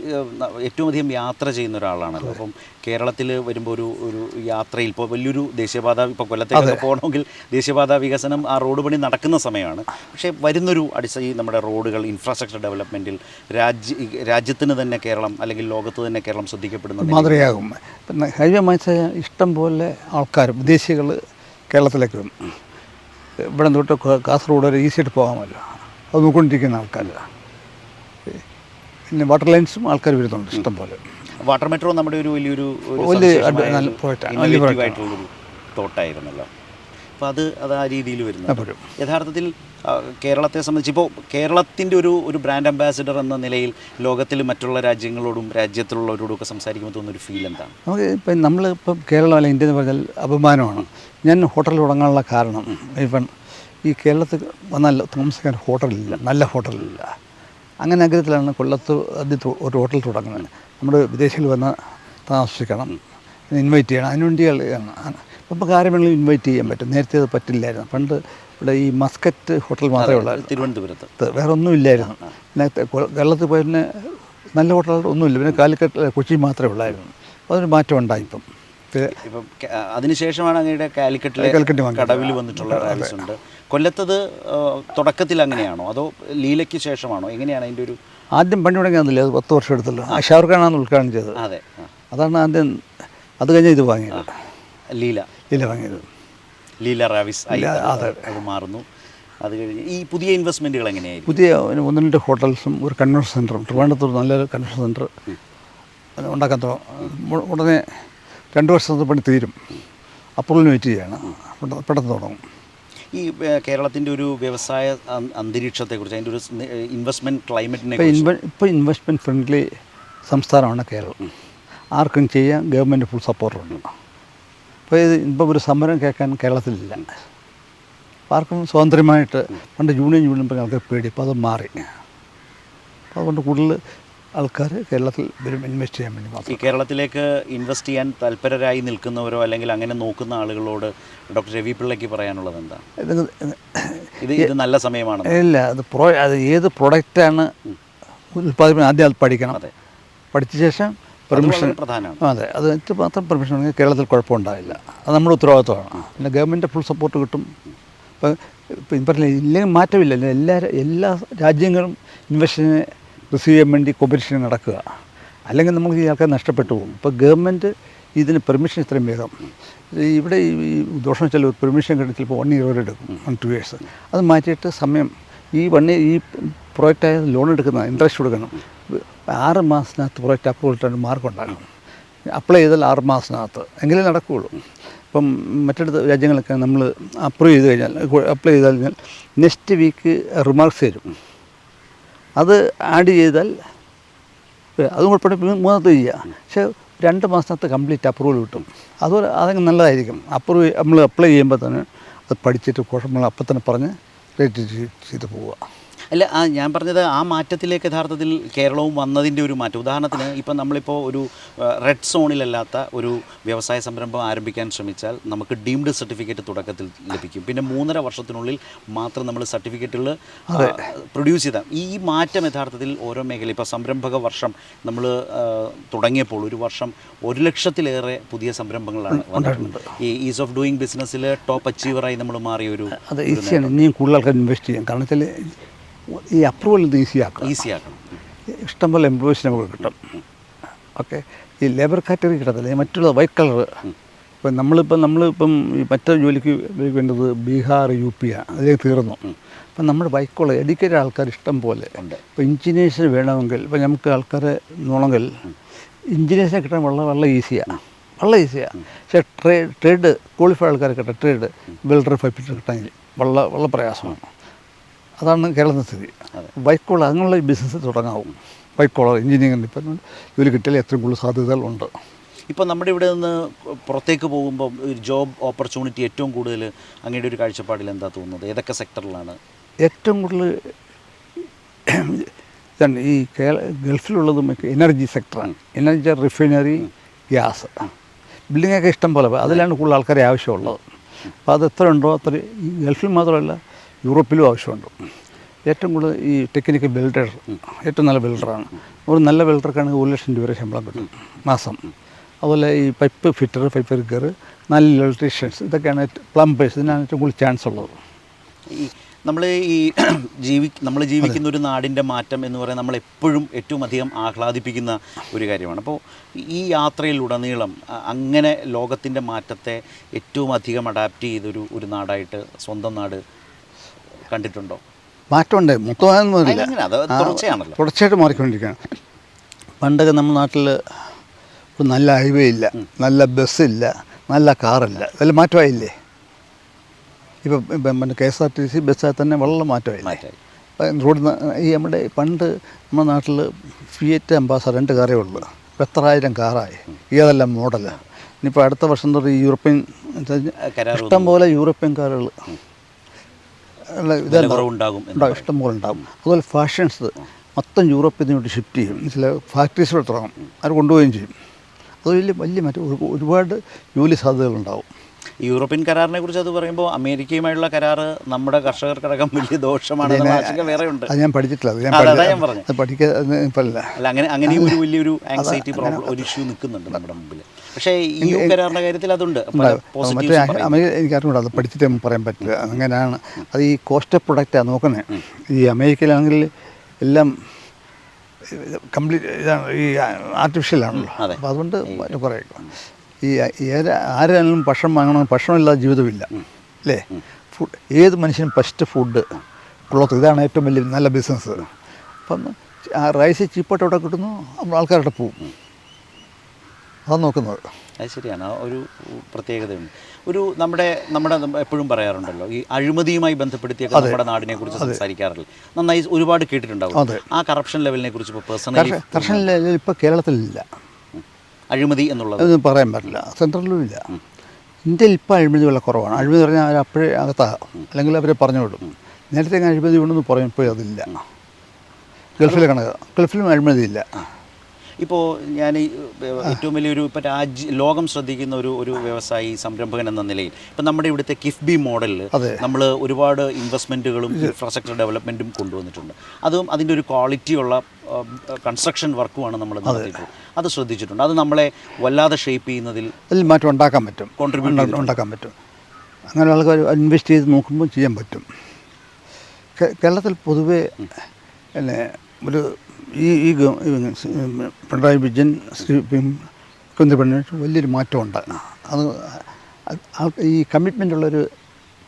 ഏറ്റവും അധികം യാത്ര ചെയ്യുന്ന ഒരാളാണല്ലോ. അപ്പം കേരളത്തിൽ വരുമ്പോൾ ഒരു യാത്രയിൽ ഇപ്പോൾ വലിയൊരു ദേശീയപാത, ഇപ്പോൾ കൊല്ലത്തേക്കൊക്കെ പോകണമെങ്കിൽ ദേശീയപാത വികസനം, ആ റോഡ് പണി നടക്കുന്ന സമയമാണ്. പക്ഷേ വരുന്നൊരു ഈ നമ്മുടെ റോഡുകൾ ഇൻഫ്രാസ്ട്രക്ചർ ഡെവലപ്മെൻറ്റിൽ രാജ്യത്തിന് തന്നെ കേരളം, അല്ലെങ്കിൽ ലോകത്ത് തന്നെ കേരളം ശ്രദ്ധിക്കപ്പെടുന്ന മാതൃകയാകും. പിന്നെ ഹൈവേ മാച്ചായ ഇഷ്ടം പോലെ ആൾക്കാർ, വിദേശികൾ കേരളത്തിലേക്ക് വരും. ഇവിടെ തൊട്ട് കാസർഗോഡ് വരെ ഈസിയായിട്ട് പോകാമല്ലോ, അത് നോക്കിക്കൊണ്ടിരിക്കുന്ന ആൾക്കാർ. പിന്നെ വാട്ടർ ലൈൻസും ആൾക്കാർ വരുന്നുണ്ട് ഇഷ്ടം പോലെ. വാട്ടർ മെട്രോ നമ്മുടെ ഒരു വലിയൊരു ഇന്നോവേറ്റീവായിട്ടുള്ളൊരു തോട്ടായിരുന്നല്ലോ. അപ്പോൾ അത് ആ രീതിയിൽ വരുന്നു. യഥാർത്ഥത്തിൽ കേരളത്തെ സംബന്ധിച്ച് ഇപ്പോൾ കേരളത്തിൻ്റെ ഒരു ബ്രാൻഡ് അംബാസിഡർ എന്ന നിലയിൽ ലോകത്തിൽ മറ്റുള്ള രാജ്യങ്ങളോടും രാജ്യത്തിലുള്ളവരോടും ഒക്കെ സംസാരിക്കുമ്പോൾ തോന്നുന്നൊരു ഫീൽ എന്താണ്? നമുക്ക് ഇപ്പം നമ്മളിപ്പം കേരളം അല്ല ഇന്ത്യ എന്ന് പറഞ്ഞാൽ അഭിമാനമാണ്. ഞാൻ ഹോട്ടൽ തുടങ്ങാനുള്ള കാരണം ഇപ്പം ഈ കേരളത്തിൽ വന്നാൽ താമസിക്കാൻ ഹോട്ടലില്ല, നല്ല ഹോട്ടലില്ല. അങ്ങനെ ആഗ്രഹത്തിലാണ് കൊല്ലത്ത് ഒരു ഹോട്ടൽ തുടങ്ങുന്നത്. നമ്മുടെ വിദേശികൾ വന്ന് താമസിക്കണം, ഇൻവൈറ്റ് ചെയ്യണം, അതിനുവേണ്ടിയാണ്. ഇപ്പോൾ കാര്യമെങ്കിലും ഇൻവൈറ്റ് ചെയ്യാൻ പറ്റും. നേരത്തെ അത് പറ്റില്ലായിരുന്നു. പണ്ട് ഇവിടെ ഈ മസ്കറ്റ് ഹോട്ടൽ മാത്രമേ ഉള്ളായിരുന്നു തിരുവനന്തപുരത്ത്, വേറെ ഒന്നും ഇല്ലായിരുന്നു. പിന്നെ കേരളത്തിൽ പോയി പിന്നെ നല്ല ഹോട്ടലുകൾ ഒന്നുമില്ല. പിന്നെ കാലിക്കറ്റ്, കൊച്ചി മാത്രമേ ഉള്ളായിരുന്നു. അപ്പോൾ അതൊരു മാറ്റം ഉണ്ടായി. ഇപ്പം അതിനുശേഷമാണ് അങ്ങയുടെ കാലിക്കറ്റിലെ കടവിൽ വന്നിട്ടുള്ള റാവിസ് ഉണ്ട്. കൊല്ലത്തത് തുടക്കത്തിൽ അങ്ങനെയാണോ അതോ ലീലയ്ക്ക് ശേഷമാണോ, എങ്ങനെയാണ് അതിൻ്റെ ഒരു? ആദ്യം പണി തുടങ്ങിയാന്നില്ലേ, അത് 10 വർഷം എടുത്തല്ലോ. ഷാറുഖ് ഖാനാണ് ഉദ്ഘാടനം ചെയ്തത്. അതെ, അതാണ് ആദ്യം. അത് കഴിഞ്ഞാൽ ഇത് വാങ്ങിയത്, ലീല വാങ്ങിയത്. ലീല റാവിസ് അത് മാറുന്നു. അത് കഴിഞ്ഞ് ഈ പുതിയ ഇൻവെസ്റ്റ്മെൻറ്റുകൾ എങ്ങനെയായിരിക്കും? പുതിയ 1-2 ഹോട്ടൽസും ഒരു കൺവെൻഷൻ സെൻറ്ററും, ട്രിവാൻഡ്രത്ത് നല്ലൊരു കൺവെൻഷൻ സെൻറ്റർ ഉണ്ടാക്കാൻ ഉടനെ 2 വർഷത്തെ പണി തീരും. അപ്രൂവലിന് വെയിറ്റ് ചെയ്യണം, പെട്ടെന്ന് തുടങ്ങും. ഈ കേരളത്തിൻ്റെ ഒരു വ്യവസായ അന്തരീക്ഷത്തെക്കുറിച്ച്, അതിൻ്റെ ഒരു ഇൻവെസ്റ്റ്മെൻറ്റ് ക്ലൈമറ്റിനെ ഇപ്പോൾ ഇൻവെസ്റ്റ്മെൻറ്റ് ഫ്രണ്ട്ലി സംസ്ഥാനമാണ് കേരളം. ആർക്കും ചെയ്യാൻ ഗവൺമെൻറ് ഫുൾ സപ്പോർട്ടുണ്ട്. ഇപ്പോൾ ഇപ്പം ഒരു സമരം കേൾക്കാൻ കേരളത്തിലില്ല. ആർക്കും സ്വാതന്ത്ര്യമായിട്ട്, പണ്ട് യൂണിയൻ പറഞ്ഞ ആൾക്കാർ പേടി, ഇപ്പോൾ അത് മാറി. അപ്പോൾ അതുകൊണ്ട് കൂടുതൽ ആൾക്കാർ കേരളത്തിൽ വരും ഇൻവെസ്റ്റ് ചെയ്യാൻ വേണ്ടി മാത്രം. ഈ കേരളത്തിലേക്ക് ഇൻവെസ്റ്റ് ചെയ്യാൻ തൽപരരായി നിൽക്കുന്നവരോ അല്ലെങ്കിൽ അങ്ങനെ നോക്കുന്ന ആളുകളോട് ഡോക്ടർ രവി പിള്ളയ്ക്ക് പറയാനുള്ളത് എന്താണ്? ഇത് നല്ല സമയമാണ്. ഇല്ല, അത് ഏത് പ്രൊഡക്റ്റാണ് ഉൽപ്പാദിപ്പിക്കുന്നത് ആദ്യം അത് പഠിക്കണം. പഠിച്ച ശേഷം പെർമിഷൻ പ്രധാനമാണ്. അതെ, അത് മാത്രം പെർമിഷൻ ഉണ്ടെങ്കിൽ കേരളത്തിൽ കുഴപ്പമുണ്ടാവില്ല. അത് നമ്മുടെ ഉത്തരവാദിത്വമാണ്. പിന്നെ ഗവൺമെൻറ് ഫുൾ സപ്പോർട്ട് കിട്ടും. ഇപ്പം പറഞ്ഞില്ല, ഇല്ലെങ്കിൽ മാറ്റമില്ല. എല്ലാ രാജ്യങ്ങളും ഇൻവെസ്റ്റിനെ റിസീവ് ചെയ്യാൻ വേണ്ടി കോമ്പറ്റീഷൻ നടക്കുക. അല്ലെങ്കിൽ നമുക്ക് ഈ ആൾക്കാർ നഷ്ടപ്പെട്ടു പോകും. ഇപ്പോൾ ഗവൺമെൻറ് ഇതിന് പെർമിഷൻ ഇത്രയും വേഗം, ഇവിടെ ഈ ദോഷം വെച്ചാൽ ഒരു പെർമിഷൻ കിട്ടി ചിലപ്പോൾ 1 year വരെ എടുക്കും, 1-2 years. അത് മാറ്റിയിട്ട് സമയം ഈ പ്രോജക്റ്റായ ലോൺ എടുക്കുന്ന ഇൻട്രസ്റ്റ് കൊടുക്കണം. 6 മാസത്തിനകത്ത് പ്രോജക്റ്റ് അപ്രൂവൽ ഇട്ടാൽ മാർക്ക് ഉണ്ടാക്കണം. അപ്ലൈ ചെയ്താൽ 6 മാസത്തിനകത്ത് എങ്കിലേ നടക്കുകയുള്ളൂ. ഇപ്പം മറ്റടുത്ത രാജ്യങ്ങളൊക്കെ നമ്മൾ അപ്രൂവ് ചെയ്ത് കഴിഞ്ഞാൽ, അപ്ലൈ ചെയ്ത് കഴിഞ്ഞാൽ നെക്സ്റ്റ് വീക്ക് റിമാർക്സ് തരും. അത് ആഡ് ചെയ്താൽ അതും കുഴപ്പമില്ല, 3ാമത്തെ ചെയ്യുക. പക്ഷേ 2 മാസത്തിനകത്ത് കംപ്ലീറ്റ് അപ്രൂവൽ കിട്ടും. അതങ്ങ് നല്ലതായിരിക്കും. നമ്മൾ അപ്ലൈ ചെയ്യുമ്പോൾ തന്നെ അത് പഠിച്ചിട്ട് കുഴപ്പങ്ങൾ അപ്പം തന്നെ പറഞ്ഞ് റേറ്റ് ചെയ്ത് പോവുക. അല്ല, ഞാൻ പറഞ്ഞത് ആ മാറ്റത്തിലേക്ക് യഥാർത്ഥത്തിൽ കേരളവും വന്നതിൻ്റെ ഒരു മാറ്റം. ഉദാഹരണത്തിന് ഇപ്പം നമ്മളിപ്പോൾ ഒരു റെഡ് സോണിലല്ലാത്ത ഒരു വ്യവസായ സംരംഭം ആരംഭിക്കാൻ ശ്രമിച്ചാൽ നമുക്ക് ഡീംഡ് സർട്ടിഫിക്കറ്റ് തുടക്കത്തിൽ ലഭിക്കും. പിന്നെ 3.5 വർഷത്തിനുള്ളിൽ മാത്രം നമ്മൾ സർട്ടിഫിക്കറ്റുകൾ പ്രൊഡ്യൂസ് ചെയ്താൽ ഈ മാറ്റം യഥാർത്ഥത്തിൽ ഓരോ മേഖല ഇപ്പോൾ സംരംഭക വർഷം നമ്മൾ തുടങ്ങിയപ്പോൾ ഒരു വർഷം 1 ലക്ഷത്തിലേറെ പുതിയ സംരംഭങ്ങളാണ് വന്നിട്ടുണ്ട്. ഈ ഈസ് ഓഫ് ഡൂയിങ് ബിസിനസ്സിൽ ടോപ്പ് അച്ചീവറായി നമ്മൾ മാറിയ ഒരു അത് ഈസിയാണ്. ഇനിയും കൂടുതൽ ആൾക്കാർ ഇൻവെസ്റ്റ് ചെയ്യാം. കാരണം വെച്ചാൽ ഈ അപ്രൂവൽ ഇത് ഈസിയാക്കണം. ഇഷ്ടംപോലെ എംപ്ലോയീസ് നമുക്ക് കിട്ടും. ഓക്കെ, ഈ ലേബർ കാറ്റഗറി കിട്ടത്തില്ല. മറ്റുള്ള വൈറ്റ് കളർ ഇപ്പം നമ്മളിപ്പം ഈ മറ്റൊരു ജോലിക്ക് വേണ്ടത് ബീഹാർ UP അതിലേക്ക് തീർന്നു. അപ്പം നമ്മുടെ വൈറ്റ് കളർ എഡ്യൂക്കേറ്റഡ് ആൾക്കാർ ഇഷ്ടം പോലെ. ഇപ്പോൾ എഞ്ചിനീയേഴ്സിന് വേണമെങ്കിൽ ഇപ്പം നമുക്ക് ആൾക്കാരെ നോണമെങ്കിൽ എഞ്ചിനീയേഴ്സിനെ കിട്ടാൻ വളരെ ഈസിയാണ്. പക്ഷേ ട്രേഡ് ക്വാളിഫൈഡ് ആൾക്കാരെ കിട്ടാൻ ട്രേഡ് വെൽഡർ ഫൈപ്പിട്ട് കിട്ടാൻ വളരെ പ്രയാസമാണ്. അതാണ് കേരളത്തിൻ്റെ സ്ഥിതി. വൈറ്റ് കോളർ അങ്ങനെയുള്ള ബിസിനസ് തുടങ്ങാവും. വൈറ്റ് കോളർ എഞ്ചിനീയറിംഗ് ഡിപ്പാർട്ട്മെൻറ്റ് ജോലി കിട്ടിയാൽ എത്രയും കൂടുതൽ സാധ്യതകളുണ്ട്. ഇപ്പോൾ നമ്മുടെ ഇവിടെ നിന്ന് പുറത്തേക്ക് പോകുമ്പോൾ ഒരു ജോബ് ഓപ്പർച്യൂണിറ്റി ഏറ്റവും കൂടുതൽ അങ്ങയുടെ ഒരു കാഴ്ചപ്പാടിൽ എന്താ തോന്നുന്നത്? ഏതൊക്കെ സെക്ടറിലാണ് ഏറ്റവും കൂടുതൽ? ഇതാണ് ഈ ഗൾഫിലുള്ളതും എനർജി സെക്ടറാണ്. എനർജി, റിഫൈനറി, ഗ്യാസ്, ബിൽഡിങ്ങൊക്കെ ഇഷ്ടം പോലെ അതിലാണ് കൂടുതൽ ആൾക്കാരെ ആവശ്യമുള്ളത്. അപ്പോൾ അത് എത്ര ഉണ്ടോ അത്ര ഈ ഗൾഫിൽ മാത്രമല്ല യൂറോപ്പിലും ആവശ്യമുണ്ട്. ഏറ്റവും കൂടുതൽ ഈ ടെക്നിക്കൽ ബിൽഡർ ഏറ്റവും നല്ല ബിൽഡറാണ്. ഒരു നല്ല ബിൽഡർക്കാണെങ്കിൽ 1 ലക്ഷം രൂപ വരെ ശമ്പളം കിട്ടും മാസം. അതുപോലെ ഈ പൈപ്പ് ഫിറ്റർ, പൈപ്പ് റിഗർ, നല്ല ഇലക്ട്രീഷ്യൻസ്, ഇതൊക്കെയാണ് പ്ലംബേഴ്സ്, ഇതിനാണ് ഏറ്റവും കൂടുതൽ ചാൻസ് ഉള്ളത്. നമ്മൾ നമ്മൾ ജീവിക്കുന്ന ഒരു നാടിൻ്റെ മാറ്റം എന്ന് പറയുന്നത് നമ്മളെപ്പോഴും ഏറ്റവും അധികം ആഹ്ലാദിപ്പിക്കുന്ന ഒരു കാര്യമാണ്. അപ്പോൾ ഈ യാത്രയിലുടനീളം അങ്ങനെ ലോകത്തിൻ്റെ മാറ്റത്തെ ഏറ്റവും അധികം അഡാപ്റ്റ് ചെയ്തൊരു നാടായിട്ട് സ്വന്തം നാട് കണ്ടിട്ടുണ്ടോ? മാറ്റമുണ്ട്, മൊത്തമായൊന്നുമില്ല, തുടർച്ചയായിട്ട് മാറിക്കൊണ്ടിരിക്കുകയാണ്. പണ്ടൊക്കെ നമ്മുടെ നാട്ടിൽ നല്ല ഹൈവേ ഇല്ല, നല്ല ബസ്സില്ല, നല്ല കാറില്ല, ഇതെല്ലാം മാറ്റമായില്ലേ? ഇപ്പം KSRTC ബസ്സായി തന്നെ വളരെ മാറ്റമായില്ലേ? റോഡ് ഈ നമ്മുടെ പണ്ട് നമ്മുടെ നാട്ടിൽ ഫിയറ്റ് അംബാസഡർ 2 കാറേ ഉള്ളൂ. ഇപ്പം എത്ര ആയിരം കാറായി, ഏതെല്ലാം മോഡൽ. ഇനിയിപ്പോൾ അടുത്ത വർഷം തൊട്ട് യൂറോപ്യൻ ഇഷ്ടം പോലെ യൂറോപ്യൻ കാറുകൾ ഉണ്ടാകും, ഇഷ്ടം പോലെ ഉണ്ടാകും. അതുപോലെ ഫാഷൻസ് മൊത്തം യൂറോപ്പിൽ നിന്നോട്ട് ഷിഫ്റ്റ് ചെയ്യും. ചില ഫാക്ടറീസിലൂടെ തുടങ്ങും, അത് കൊണ്ടുപോവുകയും ചെയ്യും. അത് വലിയ മാറ്റം, ഒരുപാട് ജോലി സാധ്യതകളുണ്ടാവും. യൂറോപ്യൻ കരാറിനെ കുറിച്ച് അത് പറയുമ്പോൾ അമേരിക്കയുമായുള്ള കരാറ് നമ്മുടെ കർഷകർക്കടക്കം വലിയ ദോഷമാണെന്ന ആശങ്ക വേറെ ഉണ്ട്. അത് ഞാൻ പഠിച്ചിട്ടില്ല, ഞാൻ പറഞ്ഞു അല്ല അങ്ങനെ ഒരു വലിയൊരു ആങ്സൈറ്റി പ്രോബ്ലം, ഒരു ഇഷ്യൂ നിൽക്കുന്നുണ്ട് നമ്മുടെ മുമ്പിൽ. പക്ഷേ ഈ കരാറിൻ്റെ കാര്യത്തിൽ അതുണ്ട്. മറ്റേ എനിക്കറിഞ്ഞൂടാ, അത് പഠിച്ചിട്ട് പറയാൻ പറ്റില്ല. അങ്ങനെയാണ് അത്. ഈ കോസ്റ്റ് ഓഫ് പ്രൊഡക്റ്റാണ് നോക്കുന്നത്. ഈ അമേരിക്കയിലാണെങ്കിൽ എല്ലാം കംപ്ലീറ്റ് ഇതാണ്, ഈ ആർട്ടിഫിഷ്യലാണല്ലോ. അപ്പോൾ അതുകൊണ്ട് കുറേ ഈ ആരാണെങ്കിലും ഭക്ഷണം വാങ്ങണമെങ്കിൽ ഭക്ഷണമില്ലാതെ ജീവിതമില്ല അല്ലേ? ഏത് മനുഷ്യനും ഫസ്റ്റ് ഫുഡ്, ക്ലോത്ത്, ഇതാണ് ഏറ്റവും വലിയ നല്ല ബിസിനസ്. അപ്പം ആ റൈസ് ചീപ്പായിട്ട് അവിടെ കിട്ടുന്നു, ആൾക്കാരുടെ പോവും. അതാണ് നോക്കുന്നത്. അത് ശരിയാണ്, ഒരു പ്രത്യേകതയുണ്ട്. നമ്മുടെ എപ്പോഴും പറയാറുണ്ടല്ലോ, ഈ അഴിമതിയുമായി ബന്ധപ്പെടുത്തിയൊക്കെ നമ്മുടെ നാടിനെ കുറിച്ച് സംസാരിക്കാറില്ല. നന്നായി ഒരുപാട് കേട്ടിട്ടുണ്ടാവും. ആ കറപ്ഷൻ ലെവലിനെ കുറിച്ച് ഇപ്പോൾ പേഴ്സണലി കറപ്ഷൻ ലെവൽ ഇപ്പോൾ കേരളത്തിലില്ല. അഴിമതി എന്നുള്ളത് പറയാൻ പറ്റില്ല, സെൻട്രലിലും ഇല്ല. ഇന്ത്യയിൽ ഇപ്പോൾ അഴിമതി വളരെ കുറവാണ്. അഴിമതി പറഞ്ഞാൽ അവർ അപ്പോഴേ അകത്താകും, അല്ലെങ്കിൽ അവരെ പറഞ്ഞു വിടും. നേരത്തെ അഴിമതി ഉണ്ടെന്ന് പറയും, ഇപ്പോൾ അതില്ല. ഗൾഫിലെ കണക്ക്, ഗൾഫിലും അഴിമതിയില്ല. ഇപ്പോൾ ഞാൻ ഏറ്റവും വലിയൊരു ഇപ്പോൾ ലോകം ശ്രദ്ധിക്കുന്ന ഒരു വ്യവസായി സംരംഭകൻ എന്ന നിലയിൽ ഇപ്പം നമ്മുടെ ഇവിടുത്തെ കിഫ്ബി മോഡലിൽ നമ്മൾ ഒരുപാട് ഇൻവെസ്റ്റ്മെൻറ്റുകളും ഇൻഫ്രാസ്ട്രക്ചർ ഡെവലപ്മെൻറ്റും കൊണ്ടുവന്നിട്ടുണ്ട്. അതും അതിൻ്റെ ഒരു ക്വാളിറ്റിയുള്ള കൺസ്ട്രക്ഷൻ വർക്കുമാണ് നമ്മൾ നടത്തിയിട്ടുള്ളത്. അത് ശ്രദ്ധിച്ചിട്ടുണ്ട്. അത് നമ്മളെ വല്ലാതെ ഷേപ്പ് ചെയ്യുന്നതിൽ അതിൽ മാറ്റം ഉണ്ടാക്കാൻ പറ്റും, കോൺട്രിബ്യൂട്ട് ഉണ്ടാക്കാൻ പറ്റും. അങ്ങനെ ആൾക്കാർ ഇൻവെസ്റ്റ് ചെയ്ത് നോക്കുമ്പോൾ ചെയ്യാൻ പറ്റും. കേരളത്തിൽ പൊതുവേ പിന്നെ ഒരു ഈ പിണറായി വിജയൻ, മുഖ്യമന്ത്രി വലിയൊരു മാറ്റമുണ്ട്. അത് ഈ കമ്മിറ്റ്മെൻ്റ് ഉള്ളൊരു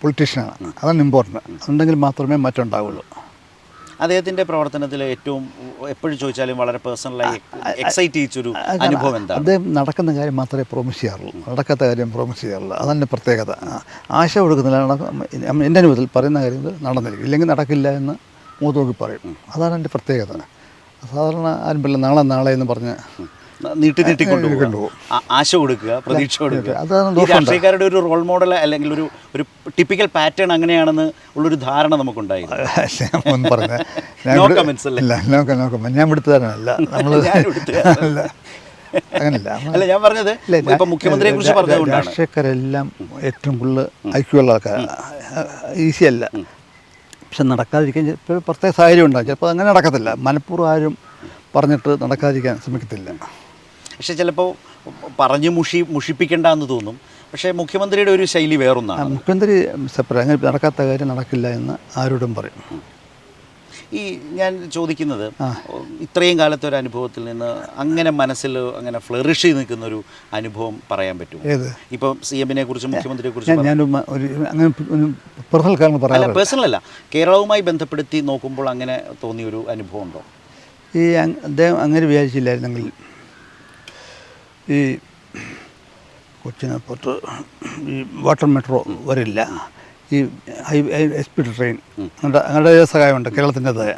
പൊളിറ്റീഷ്യനാണ്, അതാണ് ഇമ്പോർട്ടൻറ്റ്. അതുണ്ടെങ്കിൽ മാത്രമേ മാറ്റം ഉണ്ടാവുള്ളൂ. അദ്ദേഹത്തിൻ്റെ പ്രവർത്തനത്തിൽ ഏറ്റവും എപ്പോഴും ചോദിച്ചാലും വളരെ പേഴ്സണലായി എക്സൈറ്റ് ചെയ്യിച്ചൊരു അനുഭവം എന്താണ്? അദ്ദേഹം നടക്കുന്ന കാര്യം മാത്രമേ പ്രോമിസ് ചെയ്യാറുള്ളൂ, നടക്കാത്ത കാര്യം പ്രോമിസ് ചെയ്യാറുള്ളൂ. അതാണ് പ്രത്യേകത. ആശ കൊടുക്കുന്നില്ല, എൻ്റെ അനുഭവത്തിൽ പറയുന്ന കാര്യങ്ങൾ നടന്നിരിക്കും, ഇല്ലെങ്കിൽ നടക്കില്ല എന്ന് മുഖത്ത് നോക്കി പറയും. അതാണ് എൻ്റെ പ്രത്യേകത. സാധാരണ ആരും നാളെ എന്ന് പറഞ്ഞ് നീട്ടിക്കൊണ്ടുപോകും, ആശ കൊടുക്കുക, പ്രതീക്ഷ കൊടുക്കുക. അതാണ് ഈ രാഷ്ട്രീയക്കാരുടെ ഒരു റോൾ മോഡൽ അല്ലെങ്കിൽ ഒരു ടിപ്പിക്കൽ പാറ്റേൺ അങ്ങനെയാണെന്ന് ഉള്ളൊരു ധാരണ നമുക്കുണ്ടായിരുന്നു. ഒന്നും പറഞ്ഞ ഞാൻ വിടുത്തരനല്ല, നമ്മൾ അങ്ങനല്ല. അല്ല, ഞാൻ പറഞ്ഞത് ഇപ്പം മുഖ്യമന്ത്രിയെ കുറിച്ച് പറഞ്ഞതുകൊണ്ടാണ്. രാഷ്ട്രീയക്കാരെല്ലാം ഏറ്റവും കൂടുതൽ ഐക്യമുള്ള ആൾക്കാർ, ഈസിയല്ല. പക്ഷെ നടക്കാതിരിക്കാൻ ചിലപ്പോൾ പ്രത്യേക സാഹചര്യം ഉണ്ടാകും. ചിലപ്പോൾ അങ്ങനെ നടക്കത്തില്ല, മനഃപൂർവ്വം ആരും പറഞ്ഞിട്ട് നടക്കാതിരിക്കാൻ ശ്രമിക്കത്തില്ല. പക്ഷെ ചിലപ്പോൾ പറഞ്ഞ് മുഷിപ്പിക്കേണ്ട എന്ന് തോന്നും. പക്ഷേ മുഖ്യമന്ത്രിയുടെ ഒരു ശൈലി വേറൊന്നാണ്. മുഖ്യമന്ത്രി സെപ്പറേറ്റ്, അങ്ങനെ നടക്കാത്ത കാര്യം നടക്കില്ല എന്ന് ആരോടും പറയും. ഈ ഞാൻ ചോദിക്കുന്നത്, ഇത്രയും കാലത്തെ ഒരു അനുഭവത്തിൽ നിന്ന് അങ്ങനെ മനസ്സിൽ അങ്ങനെ ഫ്ലറിഷ് ചെയ്ത് നിൽക്കുന്ന ഒരു അനുഭവം പറയാൻ പറ്റുമോ? ഇപ്പം CM-നെ കുറിച്ച്, മുഖ്യമന്ത്രിയെ കുറിച്ച് അല്ല, പേഴ്സണൽ അല്ല, കേരളവുമായി ബന്ധപ്പെടുത്തി നോക്കുമ്പോൾ അങ്ങനെ തോന്നിയൊരു അനുഭവം ഉണ്ടോ? ഈ അദ്ദേഹം അങ്ങനെ വിചാരിച്ചില്ലായിരുന്നെങ്കിൽ ഈ കൊച്ചിനപ്പുറത്ത് ഈ വാട്ടർ മെട്രോ വരില്ല, ഈ ഹൈ സ്പീഡ് ട്രെയിൻ അങ്ങയുടെ സഹായമുണ്ട് കേരളത്തിൻ്റെതായ.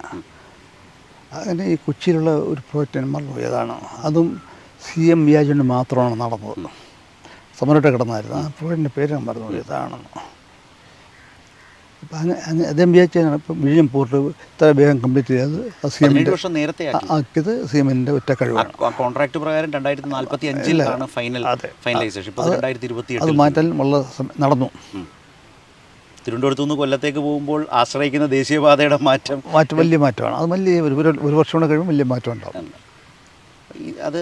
അങ്ങനെ ഈ കൊച്ചിയിലുള്ള ഒരു പ്രോജക്റ്റ് മറന്നു ഏതാണ്, അതും CM വിചാരിച്ചുകൊണ്ട് മാത്രമാണ് നടന്നത്. സമരത്തെ കിടന്നായിരുന്നു. ആ പ്രോജക്റ്റിൻ്റെ പേര് ഞാൻ മറന്നു ഏതാണെന്ന്. അപ്പം അങ്ങനെ അദ്ദേഹം വിചാരിച്ചാണ് ഇപ്പം വിഴിഞ്ഞം പോർട്ട് ഇത്ര വേഗം കംപ്ലീറ്റ് ചെയ്തത്. ആക്കിയത് CM-ൻ്റെ ഒറ്റ കഴിവാണ്. കോൺട്രാക്ട് പ്രകാരം 2045 ഫൈനലൈസേഷൻ. അത് മാറ്റാൻ വളരെ നടന്നു. തിരുവനന്തപുരത്ത് നിന്ന് കൊല്ലത്തേക്ക് പോകുമ്പോൾ ആശ്രയിക്കുന്ന ദേശീയപാതയുടെ മാറ്റം വലിയ മാറ്റമാണ്. അത് വലിയ ഒരു വർഷം കൂടെ കഴിയുമ്പോൾ വലിയ മാറ്റം ഉണ്ടാവും. അത്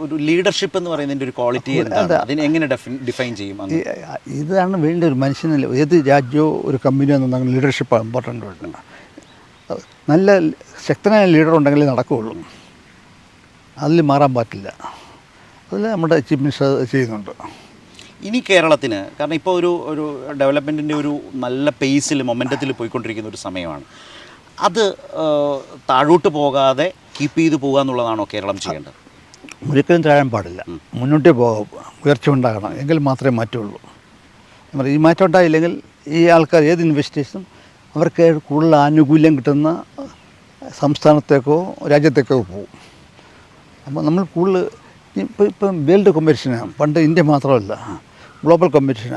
ഒരു ലീഡർഷിപ്പ് എന്ന് പറയുന്നതിൻ്റെ ഒരു ക്വാളിറ്റി എന്താണ്? അതിനെ എങ്ങനെ ഡിഫൈൻ ചെയ്യും? ഇതാണ് വേണ്ട ഒരു മനുഷ്യനല്ല. ഏത് രാജ്യമോ ഒരു കമ്പനിയോ എന്നുണ്ടെങ്കിൽ ലീഡർഷിപ്പാണ് ഇമ്പോർട്ടൻ്റ് ആയിട്ട്. നല്ല ശക്തനായ ലീഡർ ഉണ്ടെങ്കിലേ നടക്കുകയുള്ളൂ, അതിൽ മാറാൻ പറ്റില്ല. അതിൽ നമ്മുടെ ചീഫ് മിനിസ്റ്റർ ചെയ്യുന്നുണ്ട്. ഇനി കേരളത്തിന്, കാരണം ഇപ്പോൾ ഒരു ഡെവലപ്മെൻറ്റിൻ്റെ ഒരു നല്ല പേസിൽ മൊമെൻറ്റത്തിൽ പോയിക്കൊണ്ടിരിക്കുന്ന ഒരു സമയമാണ്. അത് താഴോട്ട് പോകാതെ കീപ്പ് ചെയ്ത് പോകുക എന്നുള്ളതാണോ കേരളം ചെയ്യേണ്ടത്? ഒരിക്കലും താഴാൻ പാടില്ല, മുന്നോട്ടേ ഉയർച്ച ഉണ്ടാകണം, എങ്കിൽ മാത്രമേ മാറ്റമുള്ളൂ. ഈ മാറ്റം ഉണ്ടായില്ലെങ്കിൽ ഈ ആൾക്കാർ ഏത് ഇൻവെസ്റ്റേഴ്സും അവർക്ക് കൂടുതൽ ആനുകൂല്യം കിട്ടുന്ന സംസ്ഥാനത്തേക്കോ രാജ്യത്തേക്കോ പോകും. അപ്പോൾ നമ്മൾ കൂടുതൽ ഇപ്പം വേൾഡ് കോമ്പറ്റീഷനാണ്. പണ്ട് ഇന്ത്യ മാത്രമല്ല, ഗ്ലോബൽ കോമ്പറ്റീഷൻ.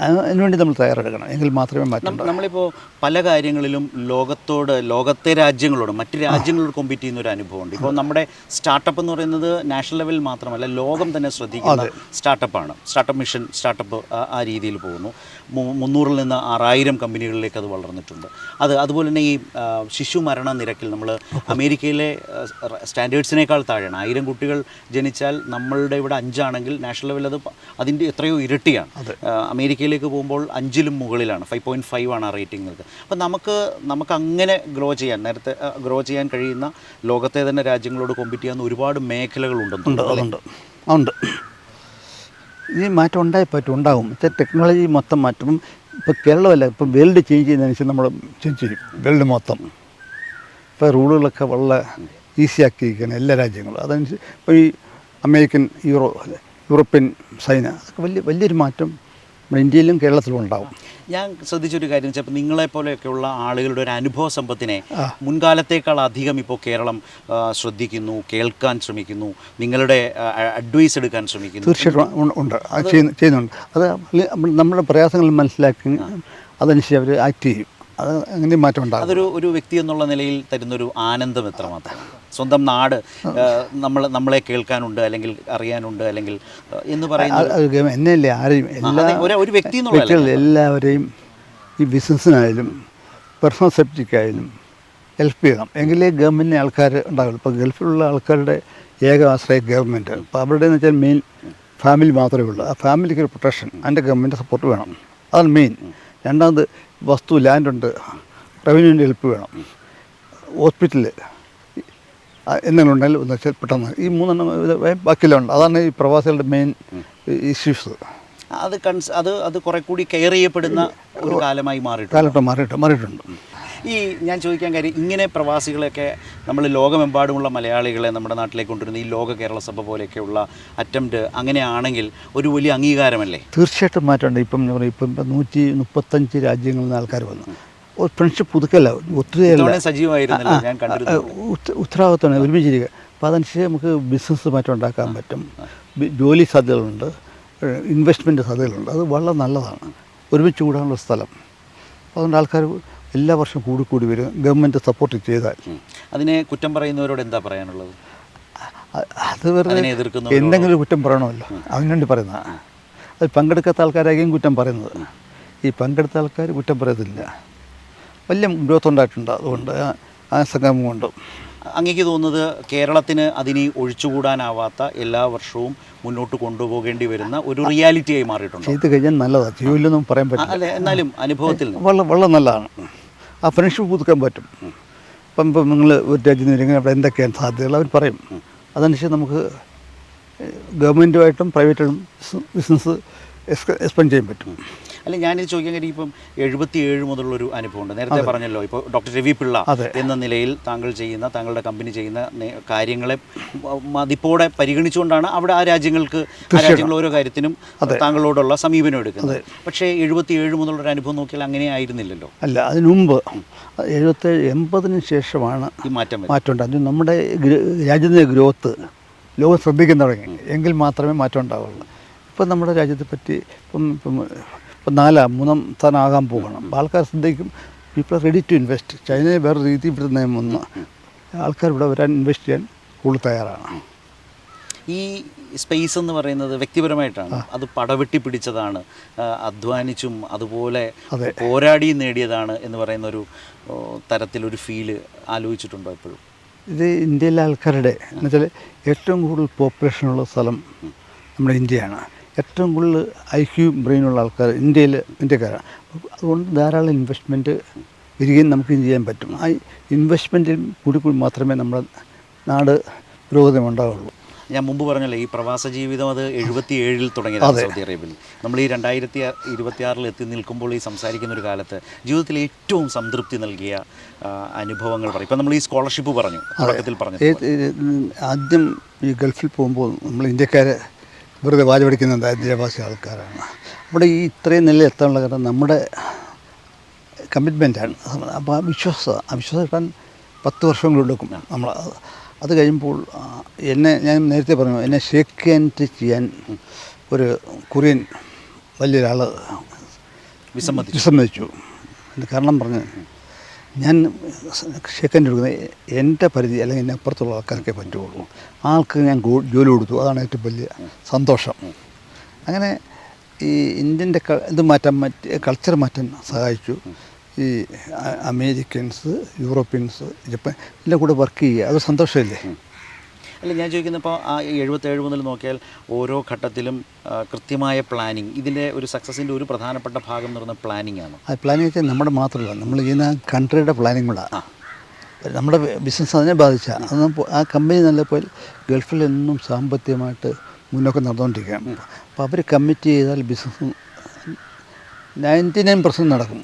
അതിനുവേണ്ടി നമ്മൾ തയ്യാറെടുക്കണം, എങ്കിൽ മാത്രമേ മാറ്റം. നമ്മളിപ്പോൾ പല കാര്യങ്ങളിലും ലോകത്തെ രാജ്യങ്ങളോട്, മറ്റ് രാജ്യങ്ങളോട് കോമ്പീറ്റ് ചെയ്യുന്ന ഒരു അനുഭവമുണ്ട്. ഇപ്പോൾ നമ്മുടെ സ്റ്റാർട്ടപ്പ് എന്ന് പറയുന്നത് നാഷണൽ ലെവലിൽ മാത്രമല്ല, ലോകം തന്നെ ശ്രദ്ധിക്കുന്ന സ്റ്റാർട്ടപ്പാണ്. സ്റ്റാർട്ടപ്പ് മിഷൻ, സ്റ്റാർട്ടപ്പ് ആ രീതിയിൽ പോകുന്നു. 300-ൽ നിന്ന് 6000 കമ്പനികളിലേക്ക് അത് വളർന്നിട്ടുണ്ട്. അതുപോലെ തന്നെ ഈ ശിശു മരണ നിരക്കിൽ നമ്മൾ അമേരിക്കയിലെ സ്റ്റാൻഡേർഡ്സിനേക്കാൾ താഴെയാണ്. 1000 കുട്ടികൾ ജനിച്ചാൽ നമ്മളുടെ ഇവിടെ 5 ആണെങ്കിൽ നാഷണൽ ലെവലിൽ അതിൻ്റെ എത്രയോ ഇരട്ടിയാണ്. അമേരിക്കയിലേക്ക് പോകുമ്പോൾ 5-ലും മുകളിലാണ്, 5.5 ആണ് ആ റേറ്റിംഗ്. അപ്പം നമുക്ക് അങ്ങനെ ഗ്രോ ചെയ്യാൻ കഴിയുന്ന ലോകത്തെ തന്നെ രാജ്യങ്ങളോട് കോമ്പീറ്റ് ചെയ്യാവുന്ന ഒരുപാട് മേഖലകളുണ്ടെന്നുണ്ട്. ഉണ്ട്. ഈ മാറ്റം ഉണ്ടാവും. ടെക്നോളജി മൊത്തം മാറ്റും. ഇപ്പോൾ കേരളമല്ല, ഇപ്പം വേൾഡ് ചേഞ്ച് ചെയ്യുന്നതനുസരിച്ച് നമ്മൾ ചേഞ്ച് ചെയ്യും. വേൾഡ് മൊത്തം ഇപ്പോൾ റൂളുകളൊക്കെ വളരെ ഈസിയാക്കിയിരിക്കുകയാണ് എല്ലാ രാജ്യങ്ങളും. അതനുസരിച്ച് ഇപ്പോൾ ഈ അമേരിക്കൻ, യൂറോപ്യൻ, ചൈന, അതൊക്കെ വലിയൊരു മാറ്റം നമ്മുടെ ഇന്ത്യയിലും കേരളത്തിലും ഉണ്ടാവും. ഞാൻ ശ്രദ്ധിച്ചൊരു കാര്യം വെച്ചാൽ, ഇപ്പോൾ നിങ്ങളെപ്പോലെയൊക്കെയുള്ള ആളുകളുടെ ഒരു അനുഭവ സമ്പത്തിനെ മുൻകാലത്തേക്കാൾ അധികം ഇപ്പോൾ കേരളം ശ്രദ്ധിക്കുന്നു, കേൾക്കാൻ ശ്രമിക്കുന്നു, നിങ്ങളുടെ അഡ്വൈസ് എടുക്കാൻ ശ്രമിക്കുന്നു. തീർച്ചയായിട്ടും ഉണ്ട്, അത് ചെയ്യുന്നുണ്ട്. അത് നമ്മുടെ പ്രയാസങ്ങൾ മനസ്സിലാക്കി അതനുസരിച്ച് അവർ ആക്ട് ചെയ്യും. അത് അങ്ങനെ മാറ്റം ഉണ്ടാകും. അതൊരു വ്യക്തി എന്നുള്ള നിലയിൽ തരുന്നൊരു ആനന്ദം എത്രമാത്രം. സ്വന്തം നാട് നമ്മളെ കേൾക്കാനുണ്ട്, അല്ലെങ്കിൽ അറിയാനുണ്ട്, അല്ലെങ്കിൽ എന്ന് പറയുന്നത് എന്നെയല്ലേ ആരെയും ഒരു വ്യക്തി എന്നുള്ള എല്ലാവരെയും ഈ ബിസിനസ്സിനായാലും പേഴ്സണൽ സേഫ്റ്റിക്കായാലും ഹെൽപ്പ് ചെയ്യണം, എങ്കിലേ ഗവൺമെൻറ്റിന് ആൾക്കാർ ഉണ്ടാകുള്ളൂ. ഇപ്പോൾ ഗൾഫിലുള്ള ആൾക്കാരുടെ ഏക ആശ്രയ ഗവൺമെൻറ്. അപ്പോൾ അവരുടെ എന്ന് വെച്ചാൽ മെയിൻ ഫാമിലി മാത്രമേ ഉള്ളൂ. ആ ഫാമിലിക്ക് ഒരു പ്രൊട്ടക്ഷൻ, അതിൻ്റെ ഗവൺമെൻറ് സപ്പോർട്ട് വേണം. അതാണ് മെയിൻ. രണ്ടാമത് ലാൻഡുണ്ട്, റവന്യൂവിൻ്റെ ഹെൽപ്പ് വേണം, ഹോസ്പിറ്റല് എന്തെങ്കിലും ഉണ്ടെങ്കിൽ ഒന്ന് വെച്ചാൽ പെട്ടെന്ന്. ഈ 3 ബാക്കിയെല്ലാം ഉണ്ട്. അതാണ് ഈ പ്രവാസികളുടെ മെയിൻ ഇഷ്യൂസ്. അത് കുറെ കൂടി കെയർ ചെയ്യപ്പെടുന്ന ഒരു കാലമായി മാറിയിട്ടുണ്ട്. ഈ ഞാൻ ചോദിക്കാൻ കാര്യം, ഇങ്ങനെ പ്രവാസികളെയൊക്കെ നമ്മൾ ലോകമെമ്പാടുമുള്ള മലയാളികളെ നമ്മുടെ നാട്ടിലേക്ക് കൊണ്ടുവരുന്ന ഈ ലോക കേരള സഭ പോലെയൊക്കെയുള്ള അറ്റംപ്റ്റ് അങ്ങനെയാണെങ്കിൽ ഒരു വലിയ അംഗീകാരമല്ലേ? തീർച്ചയായിട്ടും മാറ്റമുണ്ട്. ഇപ്പം 135 രാജ്യങ്ങളിൽ നിന്ന് ആൾക്കാർ വന്നു. ഫ്രണ്ട്ഷിപ്പ് പുതുക്കല്ല, ഒത്തിരി സജീവമായിരുന്നു. ഉത്തരവാദിത്തമാണ് ഒരുമിച്ചിരിക്കുക. അപ്പോൾ അതനുസരിച്ച് നമുക്ക് ബിസിനസ് മാറ്റം ഉണ്ടാക്കാൻ പറ്റും. ജോലി സാധ്യതകളുണ്ട്, ഇൻവെസ്റ്റ്മെൻറ്റ് സാധ്യതകളുണ്ട്. അത് വളരെ നല്ലതാണ്, ഒരുമിച്ച് കൂടാനുള്ള സ്ഥലം. അപ്പോൾ അതുകൊണ്ട് ആൾക്കാർ എല്ലാ വർഷവും കൂടി വരും, ഗവൺമെൻറ് സപ്പോർട്ട് ചെയ്താൽ. അതിനെ കുറ്റം പറയുന്നവരോട് എന്താ പറയാനുള്ളത്? അത് വെറുതെ എന്തെങ്കിലും ഒരു കുറ്റം പറയണമല്ലോ, അതിനുവേണ്ടി പറയുന്നതാണ്. അത് പങ്കെടുക്കാത്ത ആൾക്കാരായിരിക്കും കുറ്റം പറയുന്നത്. ഈ പങ്കെടുത്ത ആൾക്കാർ കുറ്റം പറയത്തില്ല. വലിയ ഗ്രോത്ത് ഉണ്ടായിട്ടുണ്ട്. അതുകൊണ്ട് ആ സംഗമം കൊണ്ട് അങ്ങേക്ക് തോന്നുന്നത് കേരളത്തിന് അതിനി ഒഴിച്ചുകൂടാനാവാത്ത എല്ലാ വർഷവും മുന്നോട്ട് കൊണ്ടുപോകേണ്ടി വരുന്ന ഒരു റിയാലിറ്റിയായി മാറിയിട്ടുണ്ട്. ചെയ്ത് കഴിഞ്ഞാൽ നല്ലതാണ്, ചെയ്യില്ലെന്നും പറയാൻ പറ്റില്ല. അല്ലേ, എന്നാലും അനുഭവത്തിൽ വളരെ നല്ലതാണ്. ആ ഫ്രണ്ട്ഷിപ്പ് പുതുക്കാൻ പറ്റും. ഇപ്പം നിങ്ങൾ ഒരു രാജ്യത്ത് നിന്ന് അവിടെ എന്തൊക്കെയാണ് സാധ്യതകൾ അവർ പറയും. അതനുസരിച്ച് നമുക്ക് ഗവൺമെൻറ്റുമായിട്ടും പ്രൈവറ്റായിട്ടും ബിസിനസ് എക്സ്പെൻഡ് ചെയ്യാൻ പറ്റും. അല്ല, ഞാനിത് ചോദിക്കാൻ കാര്യം ഇപ്പം 77 മുതലുള്ളൊരു അനുഭവമുണ്ട്. നേരത്തെ പറഞ്ഞല്ലോ, ഇപ്പോൾ ഡോക്ടർ രവി പിള്ള എന്ന നിലയിൽ താങ്കളുടെ കമ്പനി ചെയ്യുന്ന കാര്യങ്ങളെ മതിപ്പോടെ പരിഗണിച്ചുകൊണ്ടാണ് അവിടെ ആ രാജ്യങ്ങൾ ഓരോ കാര്യത്തിനും താങ്കളോടുള്ള സമീപനം എടുക്കുന്നത്. പക്ഷേ 77 മുതലുള്ളൊരു അനുഭവം നോക്കിയാൽ അങ്ങനെ ആയിരുന്നില്ലല്ലോ. അല്ല, അതിനു മുമ്പ് 77-80 ശേഷമാണ് ഈ മാറ്റം ഉണ്ടാകുന്നത്. നമ്മുടെ രാജ്യത്തിൻ്റെ ഗ്രോത്ത് ലോകം ശ്രദ്ധിക്കാൻ തുടങ്ങി, എങ്കിൽ മാത്രമേ മാറ്റം ഉണ്ടാവുള്ളൂ. ഇപ്പം നമ്മുടെ രാജ്യത്തെ പറ്റി ഇപ്പം 3-ാം സ്ഥാനം ആകാൻ പോകണം. അപ്പോൾ ആൾക്കാർ ശ്രദ്ധിക്കും, people are ready to invest. ചൈനയെ വേറെ രീതി ഇവിടെ നിയമൊന്ന് ആൾക്കാർ ഇവിടെ വരാൻ ഇൻവെസ്റ്റ് ചെയ്യാൻ കൂടുതൽ തയ്യാറാണ്. ഈ സ്പേസ് എന്ന് പറയുന്നത് വ്യക്തിപരമായിട്ടാണ്, അത് പടവെട്ടി പിടിച്ചതാണ്, അധ്വാനിച്ചും അതുപോലെ പോരാടിയും നേടിയതാണ് എന്ന് പറയുന്നൊരു തരത്തിലൊരു ഫീല് ആലോചിച്ചിട്ടുണ്ടോ എപ്പോഴും? ഇത് ഇന്ത്യയിലെ ആൾക്കാരുടെ എന്നുവെച്ചാൽ ഏറ്റവും കൂടുതൽ പോപ്പുലേഷനുള്ള സ്ഥലം നമ്മുടെ ഇന്ത്യയാണ്. ഏറ്റവും കൂടുതൽ IQ ബ്രെയിനുള്ള ആൾക്കാർ ഇന്ത്യക്കാരാണ്. അതുകൊണ്ട് ധാരാളം ഇൻവെസ്റ്റ്മെൻറ്റ് വരികയും നമുക്ക് ചെയ്യാൻ പറ്റും. ആ ഇൻവെസ്റ്റ്മെൻറ്റിൽ കൂടി മാത്രമേ നമ്മുടെ നാട് പുരോഗതി ഉണ്ടാവുള്ളൂ. ഞാൻ മുമ്പ് പറഞ്ഞല്ലോ, ഈ പ്രവാസ ജീവിതം അത് 77-ൽ തുടങ്ങിയതാണ് സൗദി അറേബ്യയിൽ. നമ്മൾ ഈ 2026 എത്തി നിൽക്കുമ്പോൾ ഈ സംസാരിക്കുന്ന ഒരു കാലത്ത് ജീവിതത്തിൽ ഏറ്റവും സംതൃപ്തി നൽകിയ അനുഭവങ്ങൾ പറയും. ഇപ്പം നമ്മൾ ഈ സ്കോളർഷിപ്പ് പറഞ്ഞു, തുടക്കത്തിൽ പറഞ്ഞു. ആദ്യം ഈ ഗൾഫിൽ പോകുമ്പോൾ നമ്മൾ ഇന്ത്യക്കാർ വെറുതെ വാചപടിക്കുന്ന ദാരിദ്ര്യവാസി ആൾക്കാരാണ്. അവിടെ ഈ ഇത്രയും നിലയിൽ എത്താനുള്ള കാരണം നമ്മുടെ കമ്മിറ്റ്മെൻറ്റാണ്. അപ്പോൾ ആ വിശ്വാസം കിട്ടാൻ 10 വർഷങ്ങളെടുക്കും. നമ്മൾ അത് കഴിയുമ്പോൾ ഞാൻ നേരത്തെ പറഞ്ഞു, എന്നെ ഷേക്ക് ഹാൻഡ് ചെയ്യാൻ ഒരു കൊറിയൻ വലിയൊരാൾ വിസമ്മതിച്ചു. എൻ്റെ കാരണം പറഞ്ഞ്, ഞാൻ ഷേക്ക് ഹാൻഡ് എടുക്കുന്നത് എൻ്റെ പരിധി അല്ലെങ്കിൽ എന്നെ അപ്പുറത്തുള്ള ആൾക്കാർക്കേ പറ്റുള്ളൂ. ആൾക്ക് ഞാൻ ജോലി കൊടുത്തു, അതാണ് ഏറ്റവും വലിയ സന്തോഷം. അങ്ങനെ ഈ ഇന്ത്യൻ്റെ കൾച്ചർ മാറ്റാൻ സഹായിച്ചു. ഈ അമേരിക്കൻസ്, യൂറോപ്യൻസ്, ജപ്പാൻ എല്ലാം കൂടെ വർക്ക് ചെയ്യുക, അത് സന്തോഷമല്ലേ? അല്ല, ഞാൻ ചോദിക്കുന്നത്, ഇപ്പോൾ ആ 77 മുതൽ നോക്കിയാൽ ഓരോ ഘട്ടത്തിലും കൃത്യമായ പ്ലാനിങ്, ഇതിൻ്റെ ഒരു സക്സസിൻ്റെ ഒരു പ്രധാനപ്പെട്ട ഭാഗം എന്ന് പറയുന്നത് പ്ലാനിങ് ആണ്. ആ പ്ലാനിങ് വെച്ചാൽ നമ്മുടെ മാത്രമല്ല, നമ്മൾ ചെയ്യുന്ന കൺട്രിയുടെ പ്ലാനിങ് കൂടെ നമ്മുടെ ബിസിനസ് അതിനെ ബാധിച്ച ആ കമ്പനി നല്ലപ്പോൾ ഗൾഫിൽ എന്നും സാമ്പത്തികമായിട്ട് മുന്നോക്കം നടന്നുകൊണ്ടിരിക്കുകയാണ്. അപ്പോൾ അവർ കമ്മിറ്റ് ചെയ്താൽ ബിസിനസ് 99% നടക്കും.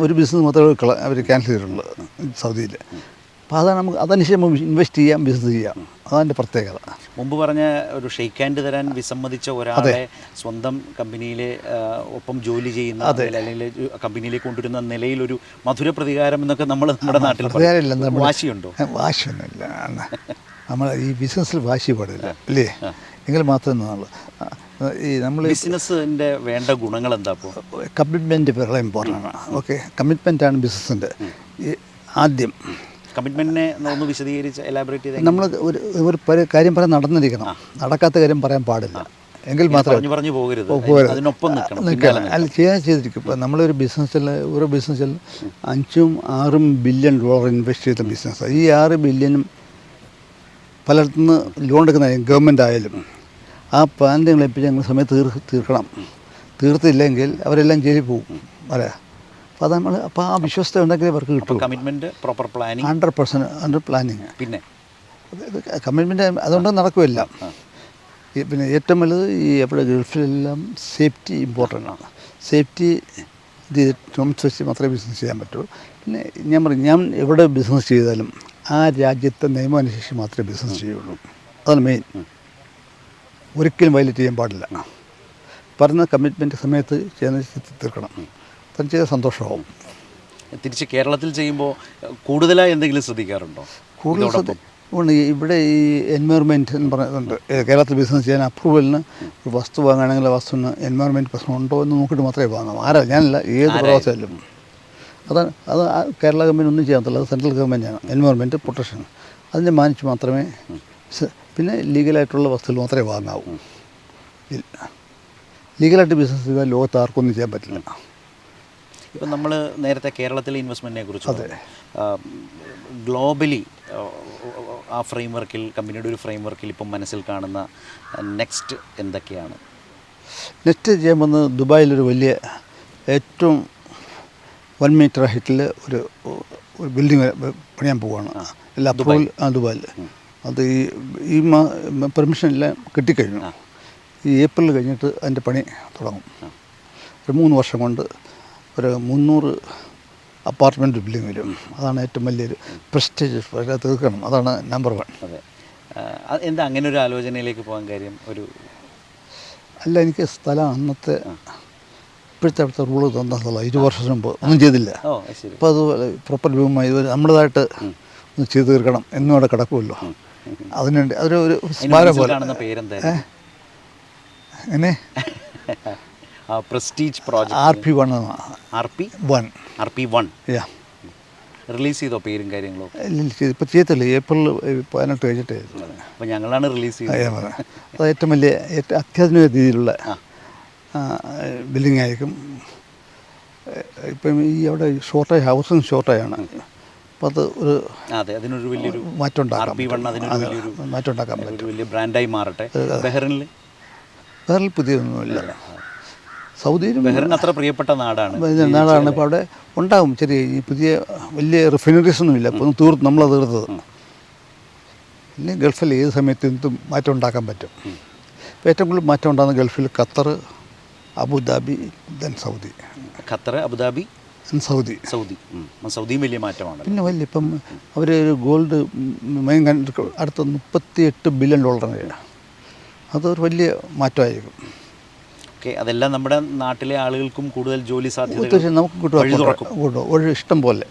ഒരു ബിസിനസ് മാത്രമേ അവർ ക്യാൻസൽ ചെയ്തിട്ടുള്ളൂ സൗദിയിൽ. അപ്പോൾ അതാണ് നമുക്ക് അതനുസരിച്ച് നമുക്ക് ഇൻവെസ്റ്റ് ചെയ്യാം, ബിസിനസ് ചെയ്യാം. അതാണ് പ്രത്യേകത. മുമ്പ് പറഞ്ഞ ഒരു ഷെയ്ക്ക് ഹാൻഡ് തരാൻ വിസമ്മതിച്ച ഒരാളെ സ്വന്തം കമ്പനിയിലെ ഒപ്പം ജോലി ചെയ്യുന്ന അല്ലെങ്കിൽ കമ്പനിയിലേക്ക് കൊണ്ടുവരുന്ന നിലയിലൊരു മധുര പ്രതികാരം എന്നൊക്കെ നമ്മുടെ നാട്ടിൽ വാശിയുണ്ടോ? വാശിയൊന്നുമില്ല. നമ്മൾ ഈ ബിസിനസ്സിൽ വാശി പാടില്ല, അല്ലേ? എങ്കിൽ മാത്രമേ ഈ നമ്മൾ ബിസിനസ്സിൻ്റെ വേണ്ട ഗുണങ്ങൾ എന്താ? ഇപ്പോൾ കമ്മിറ്റ്മെൻറ്റ് വളരെ ഇമ്പോർട്ടൻ്റ് ആണ്. ഓക്കെ, കമ്മിറ്റ്മെൻറ്റാണ് ബിസിനസ്സിൻ്റെ ആദ്യം. കമ്മിറ്റ്മെൻറ്റിനെ ഒന്ന് വിശദീകരിച്ച് എലാബറേറ്റ് ചെയ്ത് നമ്മൾ ഒരു കാര്യം പറയാൻ നടന്നിരിക്കണം, നടക്കാത്ത കാര്യം പറയാൻ പാടില്ല. എങ്കിൽ മാത്രമേ പറഞ്ഞു പോകരുത്, അതിനൊപ്പം നിൽക്കണം. അല്ല, ചെയ്തിരിക്കും. ഇപ്പോൾ നമ്മളൊരു ബിസിനസ്സിൽ 5-6 ബില്യൺ ഡോളർ ഇൻവെസ്റ്റ് ചെയ്ത ബിസിനസ്സാണ്. ഈ 6 ബില്യനും പലയിടത്തുനിന്ന് ലോൺ എടുക്കുന്ന ഗവൺമെൻറ് ആയാലും ആ പ്ലാന്റുകൾ എപ്പിച്ച് ഞങ്ങൾ സമയത്ത് തീർക്കണം. തീർത്തില്ലെങ്കിൽ അവരെല്ലാം ജയിലിൽ പോകും. അല്ലേ? അപ്പോൾ അത് നമ്മൾ അപ്പോൾ ആ വിശ്വസ്ത ഉണ്ടെങ്കിലേ അവർക്ക് കിട്ടും. Commitment, proper planning, 100% planning. പിന്നെ കമ്മിറ്റ്മെൻറ്റ് അതുകൊണ്ട് നടക്കുമില്ല. പിന്നെ ഏറ്റവും വലുത് ഈ എവിടെ ഗൾഫിലെല്ലാം സേഫ്റ്റി ഇമ്പോർട്ടൻ്റ് ആണ്. സേഫ്റ്റി ഇത് വെച്ച് മാത്രമേ ബിസിനസ് ചെയ്യാൻ പറ്റുള്ളൂ. പിന്നെ ഞാൻ എവിടെ ബിസിനസ് ചെയ്താലും ആ രാജ്യത്തെ നിയമം അനുസരിച്ച് മാത്രമേ ബിസിനസ് ചെയ്യുള്ളൂ. അതാണ് മെയിൻ. ഒരിക്കലും വയലേറ്റ് ചെയ്യാൻ പാടില്ല. പറഞ്ഞ കമ്മിറ്റ്മെൻറ്റ് സമയത്ത് തീർക്കണം. തന്നെ ചെയ്ത സന്തോഷമാവും. തിരിച്ച് കേരളത്തിൽ ചെയ്യുമ്പോൾ കൂടുതലായി എന്തെങ്കിലും ശ്രദ്ധിക്കാറുണ്ടോ? ഉണ്ട്. ഇവിടെ ഈ എൻവയറമെൻറ്റ് എന്ന് പറയുന്നുണ്ട്. കേരളത്തിൽ ബിസിനസ് ചെയ്യാൻ അപ്രൂവലിന് ഒരു വസ്തു വാങ്ങുകയാണെങ്കിൽ ആ വസ്തുവിന് എൻവയറമെൻറ്റ് പ്രശ്നം ഉണ്ടോ എന്ന് നോക്കിയിട്ട് മാത്രമേ വാങ്ങാം. ഞാനല്ല, ഏത് പ്രവാസിയായാലും. അത് കേരള ഗവൺമെൻറ് ഒന്നും ചെയ്യാൻ പറ്റില്ല. അത് സെൻട്രൽ ഗവൺമെൻറ്റാണ് എൻവയറമെൻറ്റ് പ്രൊട്ടക്ഷൻ. അതിനെ മാനിച്ച് മാത്രമേ പിന്നെ ലീഗലായിട്ടുള്ള വസ്തുക്കൾ മാത്രമേ വാങ്ങാവൂ. ലീഗലായിട്ട് ബിസിനസ് ചെയ്താൽ ലോകത്ത് ആർക്കൊന്നും ചെയ്യാൻ പറ്റില്ല. ഇപ്പം നമ്മൾ നേരത്തെ കേരളത്തിലെ ഇൻവെസ്റ്റ്മെൻറ്റിനെ കുറിച്ച് ഗ്ലോബലി ആ ഫ്രെയിംവർക്കിൽ, കമ്പനിയുടെ ഒരു ഫ്രെയിംവർക്കിൽ ഇപ്പം മനസ്സിൽ കാണുന്ന നെക്സ്റ്റ് എന്തൊക്കെയാണ്? നെക്സ്റ്റ് ചെയ്യാൻ വന്ന് ദുബായിലൊരു വലിയ ഏറ്റവും 1 മീറ്റർ ഹൈറ്റിൽ ഒരു ബിൽഡിംഗ് പണിയാൻ പോവുകയാണ്. എല്ലാ അപ്രൂവൽ ദുബായിൽ. അത് ഈ പെർമിഷൻ എല്ലാം കിട്ടിക്കഴിഞ്ഞു. ഈ ഏപ്രിൽ കഴിഞ്ഞിട്ട് അതിൻ്റെ പണി തുടങ്ങും. ഒരു 3 വർഷം കൊണ്ട് ഒരു 300 അപ്പാർട്ട്മെൻറ്റ് ബിൽഡിംഗ് വരും. അതാണ് ഏറ്റവും വലിയൊരു പ്രസ്റ്റേജ്. തീർക്കണം. അതാണ് നമ്പർ 1. അതെ. എന്താ അങ്ങനെ ഒരു ആലോചനയിലേക്ക് പോകാൻ കാര്യം? അല്ല, എനിക്ക് സ്ഥലം അന്നത്തെ ഇപ്പോഴത്തെ അവിടുത്തെ റൂള് തന്ന സ്ഥലം 20 വർഷത്തിന് മുമ്പ് ഒന്നും ചെയ്തില്ല. അപ്പോൾ അത് പ്രോപ്പർ രൂപമായി ഇത് നമ്മുടേതായിട്ട് ഒന്ന് ചെയ്തു തീർക്കണം എന്നും അവിടെ കിടക്കുമല്ലോ. അതിനുവേണ്ടി അതൊരു സ്മാരകം പോലെ. എങ്ങനെ പ്രസ്റ്റീജ് പ്രോജക്റ്റ് RP1 റിലീസ് ചെയ്തോ പേരും കാര്യങ്ങളും? ഇപ്പോൾ ചെയ്യത്തില്ല. ഏപ്രിൽ 18 കഴിഞ്ഞിട്ട്. അപ്പോൾ ഞങ്ങളാണ് റിലീസ് ചെയ്തത്. അത് ഏറ്റവും വലിയ അത്യാധുനിക രീതിയിലുള്ള ബിൽഡിംഗ് ആയിരിക്കും. ഇപ്പം ഈ അവിടെ ഷോർട്ടായി, ഹൗസിങ് ഷോർട്ടായാണ്. അപ്പോൾ അത് ഒരു അതിനൊരു വലിയൊരു മാറ്റം ഉണ്ടാക്കാം. മാറ്റം ഉണ്ടാക്കാൻ പറ്റും. വലിയ ബ്രാൻഡായി മാറട്ടെ. ബഹ്റിനിൽ പുതിയതൊന്നുമില്ല. സൗദിയിലും ബഹ്റിൻ അത്ര പ്രിയപ്പെട്ട നാടാണ്. ഇപ്പോൾ അവിടെ ഉണ്ടാകും ചെറിയ ഈ പുതിയ വലിയ റിഫൈനറീസ് ഒന്നുമില്ല. അപ്പോൾ ഒന്ന് നമ്മളത് തീർത്തത്. പിന്നെ ഗൾഫിൽ ഏത് സമയത്ത് എന്തും മാറ്റം ഉണ്ടാക്കാൻ പറ്റും. ഇപ്പോൾ ഏറ്റവും കൂടുതൽ മാറ്റം ഉണ്ടാകുന്ന ഗൾഫിൽ Qatar, Abu Dhabi, then Saudi. Qatar, Abu Dhabi, സൗദിയും വലിയ മാറ്റമാണ്. പിന്നെ വലിയ ഇപ്പം അവർ ഒരു ഗോൾഡ് മൈൻ അടുത്ത $38 ബില്യൺ. അതൊരു വലിയ മാറ്റമായിരിക്കും. ഓക്കെ. അതെല്ലാം നമ്മുടെ നാട്ടിലെ ആളുകൾക്കും കൂടുതൽ ജോലി സാധ്യത നമുക്ക് കിട്ടും. ഇഷ്ടം പോലെ.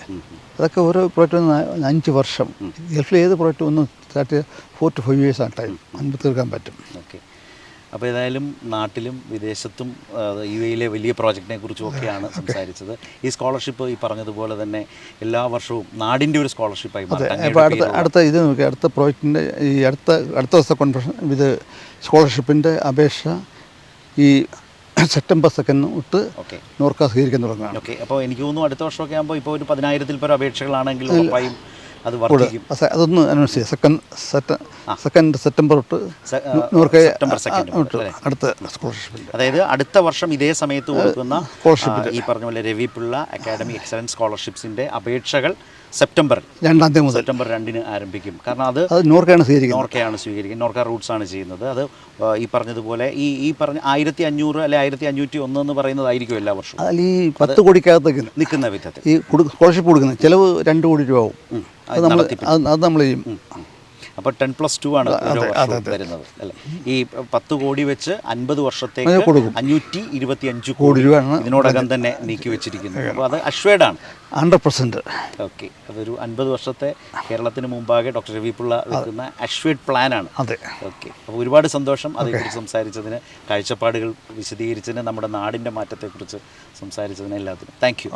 അതൊക്കെ ഓരോ പ്രോജക്റ്റും 5 വർഷം. ഗൾഫിൽ ഏത് പ്രോജക്റ്റ് ഒന്നും സ്റ്റാർട്ട് ചെയ്ത് 4 to 5 years ടൈം മുൻപ് തീർക്കാൻ പറ്റും. ഓക്കെ. അപ്പോൾ ഏതായാലും നാട്ടിലും വിദേശത്തും UAE വലിയ പ്രോജക്റ്റിനെ കുറിച്ചും ഒക്കെയാണ് സംസാരിച്ചത്. ഈ സ്കോളർഷിപ്പ് ഈ പറഞ്ഞതുപോലെ തന്നെ എല്ലാ വർഷവും നാടിൻ്റെ ഒരു സ്കോളർഷിപ്പായി മാറും. ഇപ്പോൾ അടുത്ത ഇത് നോക്കി, അടുത്ത പ്രോജക്റ്റിൻ്റെ ഈ അടുത്ത ദിവസത്തെ കോൺഫറൻസ് ഇത് സ്കോളർഷിപ്പിൻ്റെ അപേക്ഷ ഈ സെപ്റ്റംബർ 2 തൊട്ട് നോർക്ക സ്വീകരിക്കാൻ തുടങ്ങുകയാണ്. ഓക്കെ. അപ്പോൾ എനിക്ക് തോന്നുന്നു അടുത്ത വർഷമൊക്കെ ആകുമ്പോൾ ഇപ്പോൾ ഒരു 10,000-ൽ പരം അപേക്ഷകളാണെങ്കിൽ ഉറപ്പായും അത് വർദ്ധിക്കും. അതൊന്ന് അനൗൺസ് ചെയ്യാം. 2 സെപ്റ്റംബർ തൊട്ട് നോർക്ക അടുത്ത സ്കോളർഷിപ്പ്. അതായത് അടുത്ത വർഷം ഇതേ സമയത്ത് കൊടുക്കുന്ന ഈ പറഞ്ഞ പോലെ രവി പിള്ള അക്കാഡമി എക്സലൻസ് സ്കോളർഷിപ്സിൻ്റെ അപേക്ഷകൾ സെപ്റ്റംബർ 2 ആരംഭിക്കും. കാരണം അത് നോർക്കയാണ് സ്വീകരിക്കുന്നത്. നോർക്ക റൂട്ട്സ് ആണ് ചെയ്യുന്നത്. അത് ഈ പറഞ്ഞതുപോലെ ഈ പറഞ്ഞ 1500 അല്ലെ 1501 എന്ന് പറയുന്നതായിരിക്കും എല്ലാ വർഷവും. അതിൽ ഈ 10 കോടിക്കകത്തേക്ക് നിൽക്കുന്ന വിധത്തിൽ ഈ സ്കോളർഷിപ്പ് കൊടുക്കുന്നത് ചിലവ് 2 കോടി രൂപ ആവും. അത് നമ്മൾ ചെയ്യും. അപ്പോൾ 10+2 ആണ് ഓരോ വർഷവും വരുന്നത് അല്ലേ? ഈ 10 കോടി വെച്ച് 50 വർഷത്തേക്ക് 525 കോടി രൂപ ഇതിനോടകം തന്നെ നീക്കി വെച്ചിരിക്കുന്നത്. അപ്പോൾ അത് അഷ്വേഡാണ് 100%. ഓക്കെ. അതൊരു 50 വർഷത്തെ കേരളത്തിന് മുമ്പാകെ ഡോക്ടർ രവി പിള്ള വെക്കുന്ന അഷ്വേഡ് പ്ലാനാണ്. ഓക്കെ. അപ്പോൾ ഒരുപാട് സന്തോഷം അതേക്കുറിച്ച് സംസാരിച്ചതിന്, കാഴ്ചപ്പാടുകൾ വിശദീകരിച്ചതിന്, നമ്മുടെ നാടിൻ്റെ മാറ്റത്തെക്കുറിച്ച് സംസാരിച്ചതിന് എല്ലാത്തിനും താങ്ക് യു.